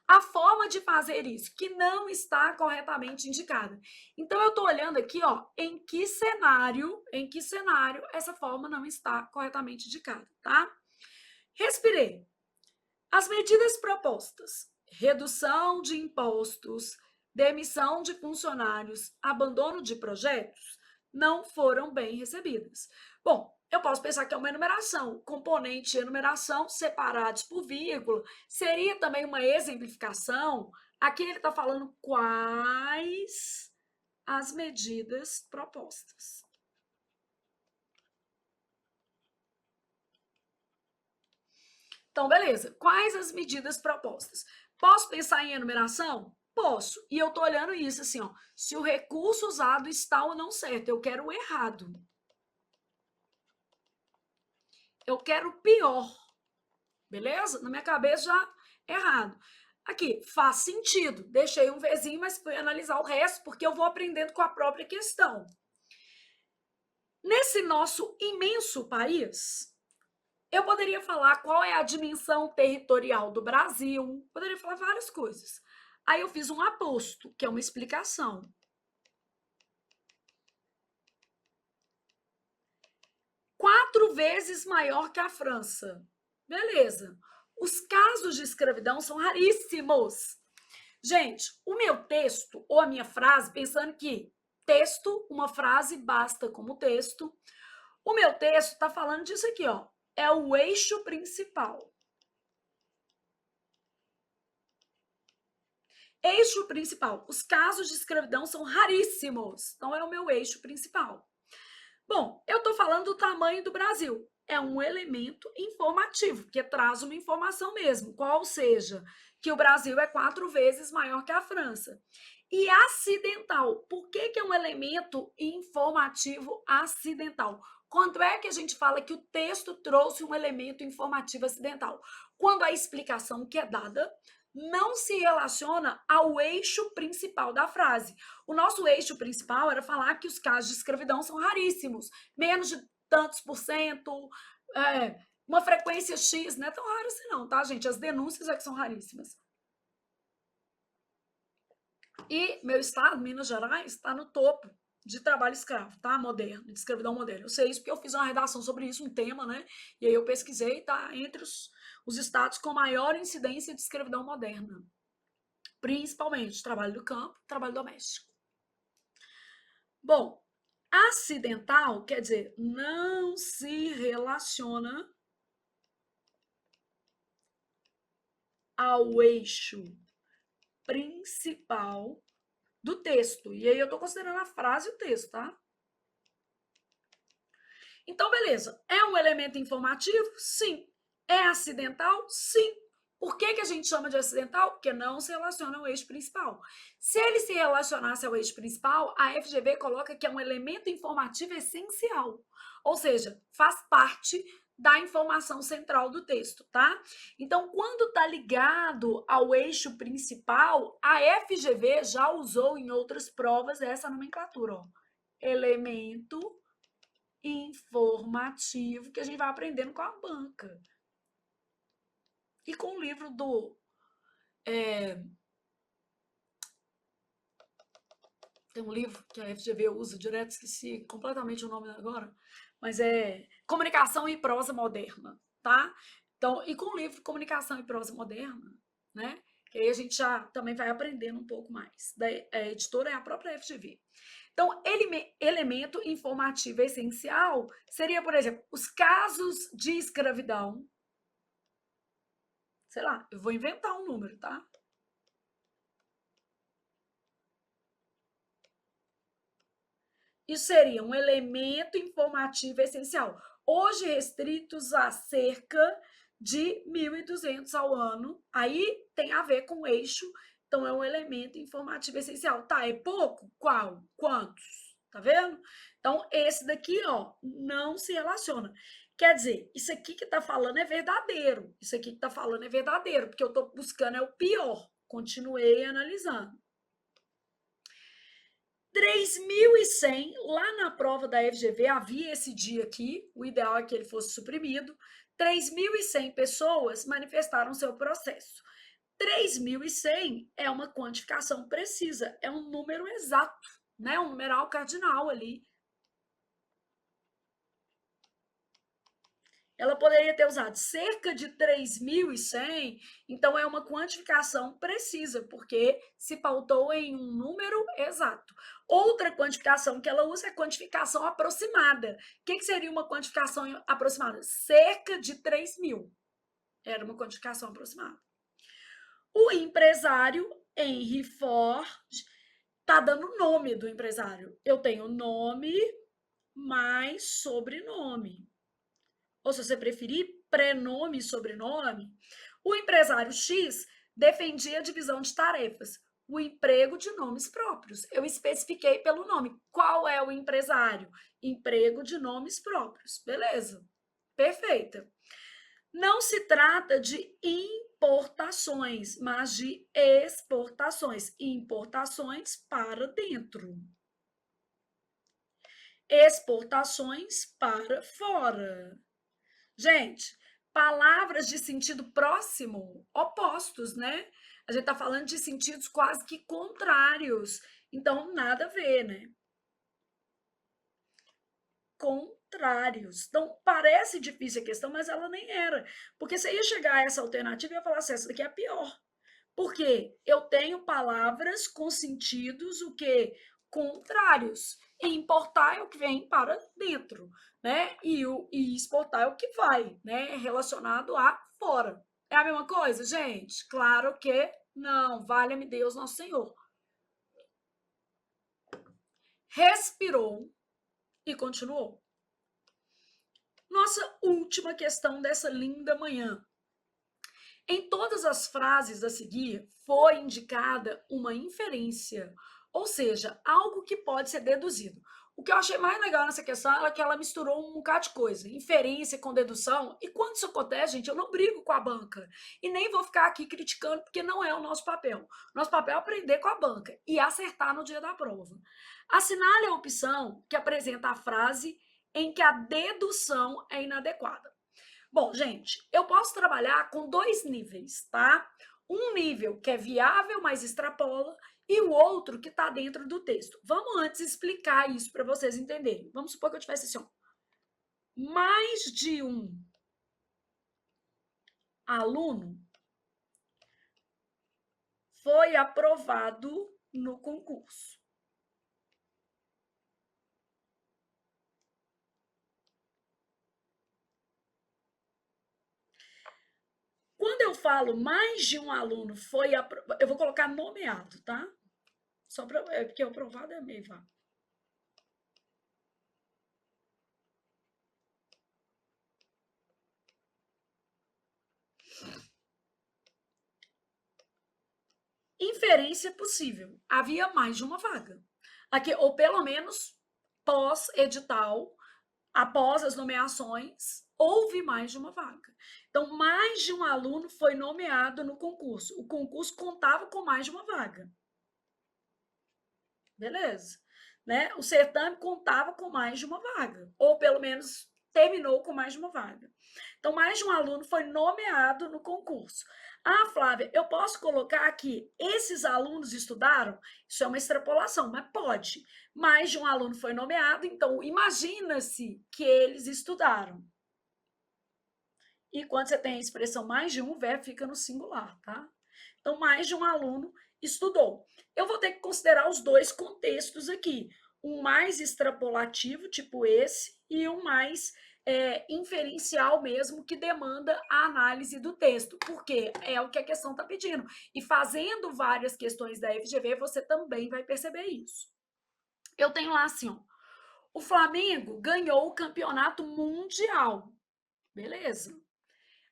A forma de fazer isso, que não está corretamente indicada. Então, eu estou olhando aqui, ó, em que cenário essa forma não está corretamente indicada, tá? Respirei. As medidas propostas, redução de impostos, demissão de funcionários, abandono de projetos, não foram bem recebidas. Bom, eu posso pensar que é uma enumeração, componente e enumeração separados por vírgula, seria também uma exemplificação. Aqui ele está falando quais as medidas propostas. Então, beleza. Quais as medidas propostas? Posso pensar em enumeração? Posso. E eu estou olhando isso assim, ó. Se o recurso usado está ou não certo. Eu quero o errado. Eu quero o pior. Beleza? Na minha cabeça já errado. Aqui, faz sentido. Deixei um Vzinho, mas fui analisar o resto, porque eu vou aprendendo com a própria questão. Nesse nosso imenso país, eu poderia falar qual é a dimensão territorial do Brasil, poderia falar várias coisas. Aí eu fiz um aposto, que é uma explicação. Quatro vezes maior que a França. Beleza. Os casos de escravidão são raríssimos. Gente, o meu texto ou a minha frase, pensando que texto, uma frase basta como texto, o meu texto está falando disso aqui, ó. É o eixo principal. Eixo principal. Os casos de escravidão são raríssimos. Então, é o meu eixo principal. Bom, eu estou falando do tamanho do Brasil. É um elemento informativo, que traz uma informação mesmo, qual seja, que o Brasil é 4 vezes maior que a França. E acidental, por que é um elemento informativo acidental? Quando é que a gente fala que o texto trouxe um elemento informativo acidental? Quando a explicação que é dada não se relaciona ao eixo principal da frase. O nosso eixo principal era falar que os casos de escravidão são raríssimos, menos de tantos por cento, uma frequência X, não é tão raro assim não, tá, gente? As denúncias é que são raríssimas. E meu estado, Minas Gerais, está no topo de trabalho escravo, tá? Moderno, de escravidão moderna. Eu sei isso porque eu fiz uma redação sobre isso, um tema, né? E aí eu pesquisei, tá? Entre os estados com maior incidência de escravidão moderna. Principalmente trabalho do campo, trabalho doméstico. Bom, acidental quer dizer não se relaciona ao eixo principal do texto. E aí eu estou considerando a frase e o texto, tá? Então, beleza. É um elemento informativo? Sim. É acidental? Sim. Por que a gente chama de acidental? Porque não se relaciona ao eixo principal. Se ele se relacionasse ao eixo principal, a FGV coloca que é um elemento informativo essencial. Ou seja, faz parte da informação central do texto, tá? Então, quando está ligado ao eixo principal, a FGV já usou em outras provas essa nomenclatura, ó. Elemento informativo que a gente vai aprendendo com a banca. E com o livro do... tem um livro que a FGV usa direto, esqueci completamente o nome agora, mas é Comunicação e Prosa Moderna, tá? Então, e com o livro Comunicação e Prosa Moderna, né? Que aí a gente já também vai aprendendo um pouco mais. A editora é a própria FGV. Então, elemento informativo essencial seria, por exemplo, os casos de escravidão. Sei lá, eu vou inventar um número, tá? Isso seria um elemento informativo essencial. Hoje restritos a cerca de 1.200 ao ano. Aí tem a ver com o eixo. Então, é um elemento informativo essencial. Tá, é pouco? Qual? Quantos? Tá vendo? Então, esse daqui, ó, não se relaciona. Quer dizer, isso aqui que tá falando é verdadeiro. Isso aqui que tá falando é verdadeiro, porque eu tô buscando é o pior. Continuei analisando. 3.100, lá na prova da FGV, havia esse dia aqui, o ideal é que ele fosse suprimido, 3.100 pessoas manifestaram seu processo. 3.100 é uma quantificação precisa, é um número exato, né? Um numeral cardinal ali. Ela poderia ter usado cerca de 3.100, então é uma quantificação precisa, porque se pautou em um número exato. Outra quantificação que ela usa é quantificação aproximada. O que seria uma quantificação aproximada? Cerca de 3.000. Era uma quantificação aproximada. O empresário Henry Ford está dando o nome do empresário. Eu tenho nome mais sobrenome. Ou se você preferir, prenome e sobrenome, o empresário X defendia a divisão de tarefas, o emprego de nomes próprios. Eu especifiquei pelo nome. Qual é o empresário? Emprego de nomes próprios. Beleza. Perfeita. Não se trata de importações, mas de exportações. Importações para dentro. Exportações para fora. Gente, palavras de sentido próximo, opostos, né? A gente tá falando de sentidos quase que contrários. Então, nada a ver, né? Contrários. Então, parece difícil a questão, mas ela nem era. Porque você ia chegar a essa alternativa e ia falar assim, essa daqui é a pior. Porque eu tenho palavras com sentidos, o quê? Contrários. E importar é o que vem para dentro, né? E exportar é o que vai, né? Relacionado a fora. É a mesma coisa, gente? Claro que não. Valha-me Deus, nosso Senhor. Respirou e continuou. Nossa última questão dessa linda manhã. Em todas as frases a seguir, foi indicada uma inferência, ou seja, algo que pode ser deduzido. O que eu achei mais legal nessa questão é que ela misturou um bocado de coisa, inferência com dedução, e quando isso acontece, gente, eu não brigo com a banca, e nem vou ficar aqui criticando, porque não é o nosso papel. Nosso papel é aprender com a banca e acertar no dia da prova. Assinale a opção que apresenta a frase em que a dedução é inadequada. Bom, gente, eu posso trabalhar com dois níveis, tá? Um nível que é viável, mas extrapola, e o outro que está dentro do texto. Vamos antes explicar isso para vocês entenderem. Vamos supor que eu tivesse assim, ó, mais de um aluno foi aprovado no concurso. Quando eu falo mais de um aluno foi aprovado, eu vou colocar nomeado, tá? Só para porque o aprovado é meio vago. Inferência possível. Havia mais de uma vaga. Aqui, ou pelo menos pós-edital, após as nomeações, houve mais de uma vaga. Então, mais de um aluno foi nomeado no concurso. O concurso contava com mais de uma vaga. Beleza. Né? O certame contava com mais de uma vaga, ou pelo menos terminou com mais de uma vaga. Então, mais de um aluno foi nomeado no concurso. Ah, Flávia, eu posso colocar aqui, esses alunos estudaram? Isso é uma extrapolação, mas pode. Mais de um aluno foi nomeado, então imagina-se que eles estudaram. E quando você tem a expressão mais de um, o verbo fica no singular, tá? Então, mais de um aluno estudou. Eu vou ter que considerar os dois contextos aqui. Um mais extrapolativo, tipo esse, e um mais inferencial mesmo, que demanda a análise do texto, porque é o que a questão está pedindo. E fazendo várias questões da FGV, você também vai perceber isso. Eu tenho lá assim, ó, o Flamengo ganhou o campeonato mundial. Beleza.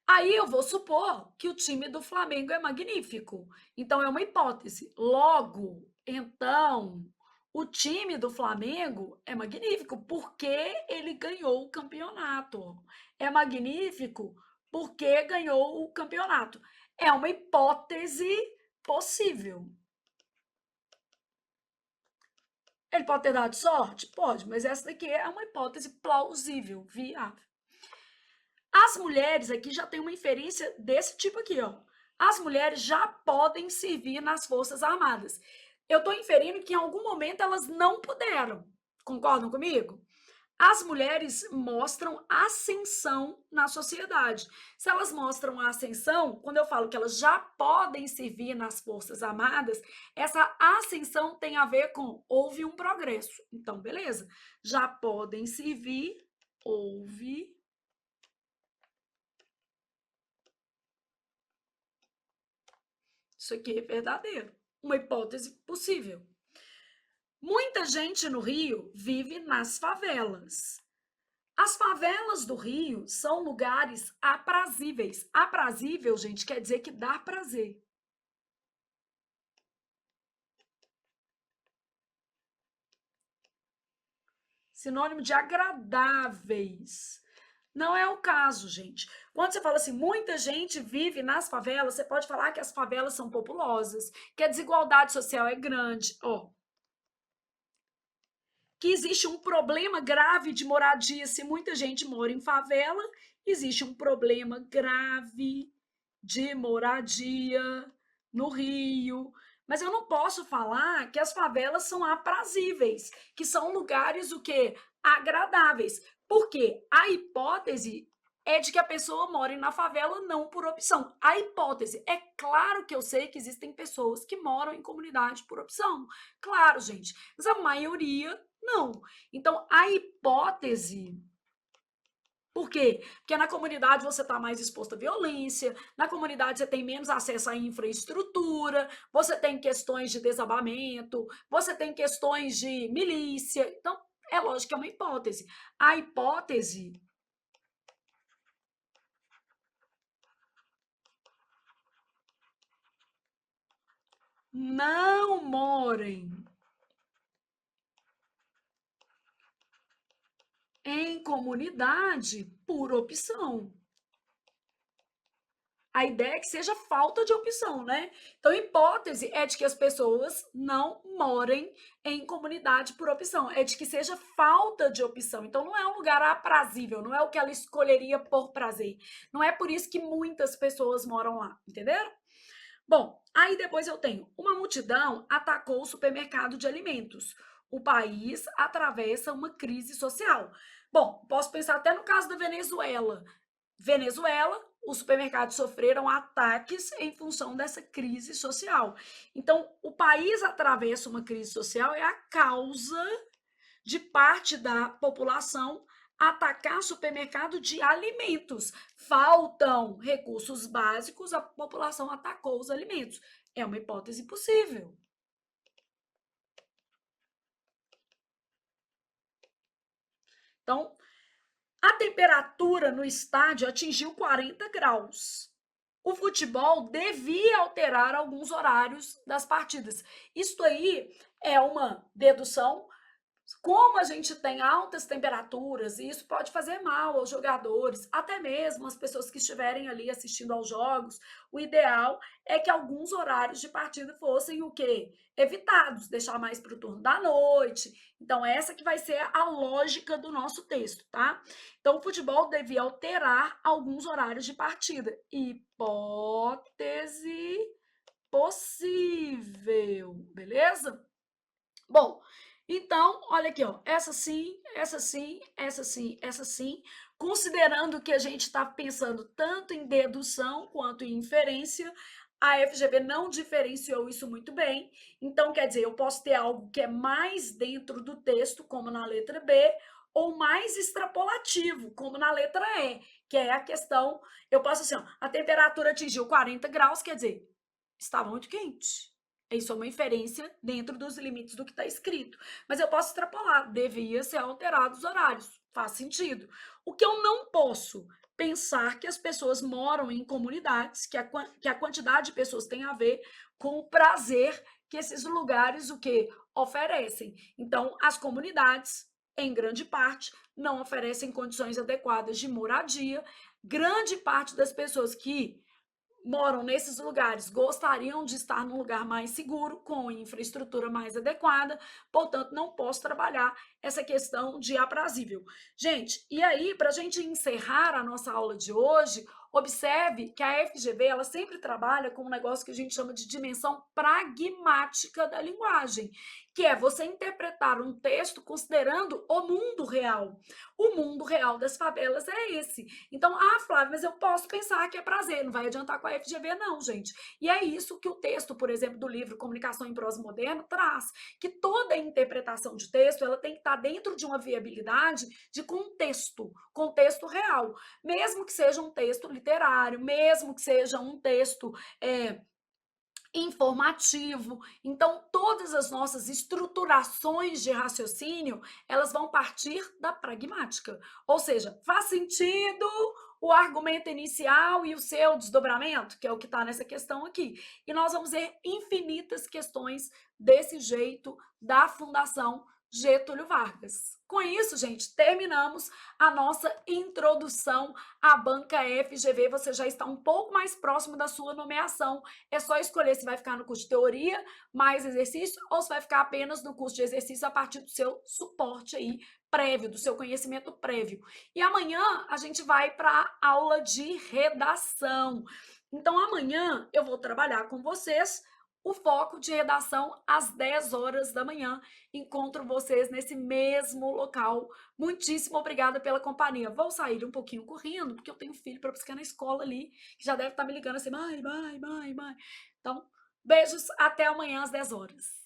Aí eu vou supor que o time do Flamengo é magnífico. Então é uma hipótese. Logo, então, o time do Flamengo é magnífico porque ele ganhou o campeonato. É magnífico porque ganhou o campeonato. É uma hipótese possível. Ele pode ter dado sorte? Pode, mas essa daqui é uma hipótese plausível, viável. As mulheres aqui já tem uma inferência desse tipo aqui, ó. As mulheres já podem servir nas Forças Armadas. Eu estou inferindo que em algum momento elas não puderam. Concordam comigo? As mulheres mostram ascensão na sociedade. Se elas mostram a ascensão, quando eu falo que elas já podem servir nas Forças Armadas, essa ascensão tem a ver com houve um progresso. Então, beleza. Já podem servir, houve. Isso aqui é verdadeiro. Uma hipótese possível. Muita gente no Rio vive nas favelas. As favelas do Rio são lugares aprazíveis. Aprazível, gente, quer dizer que dá prazer. Sinônimo de agradáveis. Não é o caso, gente. Quando você fala assim, muita gente vive nas favelas, você pode falar que as favelas são populosas, que a desigualdade social é grande. Ó, que existe um problema grave de moradia se muita gente mora em favela, existe um problema grave de moradia no Rio. Mas eu não posso falar que as favelas são aprazíveis, que são lugares o quê? Agradáveis. Porque a hipótese é de que a pessoa mora na favela não por opção. A hipótese, é claro que eu sei que existem pessoas que moram em comunidade por opção. Claro, gente, mas a maioria não. Então, a hipótese. Por quê? Porque na comunidade você está mais exposto à violência, na comunidade você tem menos acesso à infraestrutura, você tem questões de desabamento, você tem questões de milícia. Então, é lógico que é uma hipótese. A hipótese não morem em comunidade por opção. A ideia é que seja falta de opção, né? Então, a hipótese é de que as pessoas não morem em comunidade por opção, é de que seja falta de opção. Então, não é um lugar aprazível, não é o que ela escolheria por prazer. Não é por isso que muitas pessoas moram lá, entenderam? Bom, aí depois eu tenho uma multidão atacou o supermercado de alimentos. O país atravessa uma crise social. Bom, posso pensar até no caso da Venezuela. Venezuela, os supermercados sofreram ataques em função dessa crise social. Então, o país atravessa uma crise social é a causa de parte da população atacar supermercado de alimentos. Faltam recursos básicos, a população atacou os alimentos. É uma hipótese possível. Então, a temperatura no estádio atingiu 40 graus. O futebol devia alterar alguns horários das partidas. Isso aí é uma dedução. Como a gente tem altas temperaturas, e isso pode fazer mal aos jogadores, até mesmo as pessoas que estiverem ali assistindo aos jogos, o ideal é que alguns horários de partida fossem o quê? Evitados, deixar mais para o turno da noite. Então, essa que vai ser a lógica do nosso texto, tá? Então, o futebol devia alterar alguns horários de partida. Hipótese possível, beleza? Bom, então, olha aqui, ó, essa sim, essa sim, essa sim, essa sim, considerando que a gente está pensando tanto em dedução quanto em inferência, a FGV não diferenciou isso muito bem. Então, quer dizer, eu posso ter algo que é mais dentro do texto, como na letra B, ou mais extrapolativo, como na letra E, que é a questão. Eu posso assim, ó, a temperatura atingiu 40 graus, quer dizer, estava muito quente. Isso é uma inferência dentro dos limites do que está escrito. Mas eu posso extrapolar, devia ser alterados os horários. Faz sentido. O que eu não posso pensar que as pessoas moram em comunidades, que a quantidade de pessoas tem a ver com o prazer que esses lugares o que oferecem. Então, as comunidades, em grande parte, não oferecem condições adequadas de moradia. Grande parte das pessoas que moram nesses lugares gostariam de estar num lugar mais seguro, com infraestrutura mais adequada, portanto, não posso trabalhar essa questão de aprazível. Gente, e aí, para a gente encerrar a nossa aula de hoje, observe que a FGV ela sempre trabalha com um negócio que a gente chama de dimensão pragmática da linguagem, que é você interpretar um texto considerando o mundo real. O mundo real das favelas é esse. Então, Flávia, mas eu posso pensar que é prazer, não vai adiantar com a FGV, não, gente. E é isso que o texto, por exemplo, do livro Comunicação em Prosa Moderna traz, que toda interpretação de texto ela tem que estar dentro de uma viabilidade de contexto, contexto real. Mesmo que seja um texto literário, mesmo que seja um texto informativo. Então, todas as nossas estruturações de raciocínio, elas vão partir da pragmática. Ou seja, faz sentido o argumento inicial e o seu desdobramento, que é o que está nessa questão aqui. E nós vamos ver infinitas questões desse jeito da Fundação Getúlio Vargas. Com isso, gente, terminamos a nossa introdução à banca FGV. Você já está um pouco mais próximo da sua nomeação. É só escolher se vai ficar no curso de teoria, mais exercício, ou se vai ficar apenas no curso de exercício a partir do seu suporte aí prévio, do seu conhecimento prévio. E amanhã a gente vai para a aula de redação. Então, amanhã eu vou trabalhar com vocês o foco de redação às 10 horas da manhã. Encontro vocês nesse mesmo local. Muitíssimo obrigada pela companhia. Vou sair um pouquinho correndo, porque eu tenho filho para buscar na escola ali, que já deve estar me ligando assim, mãe, mãe, mãe, mãe. Então, beijos, até amanhã às 10 horas.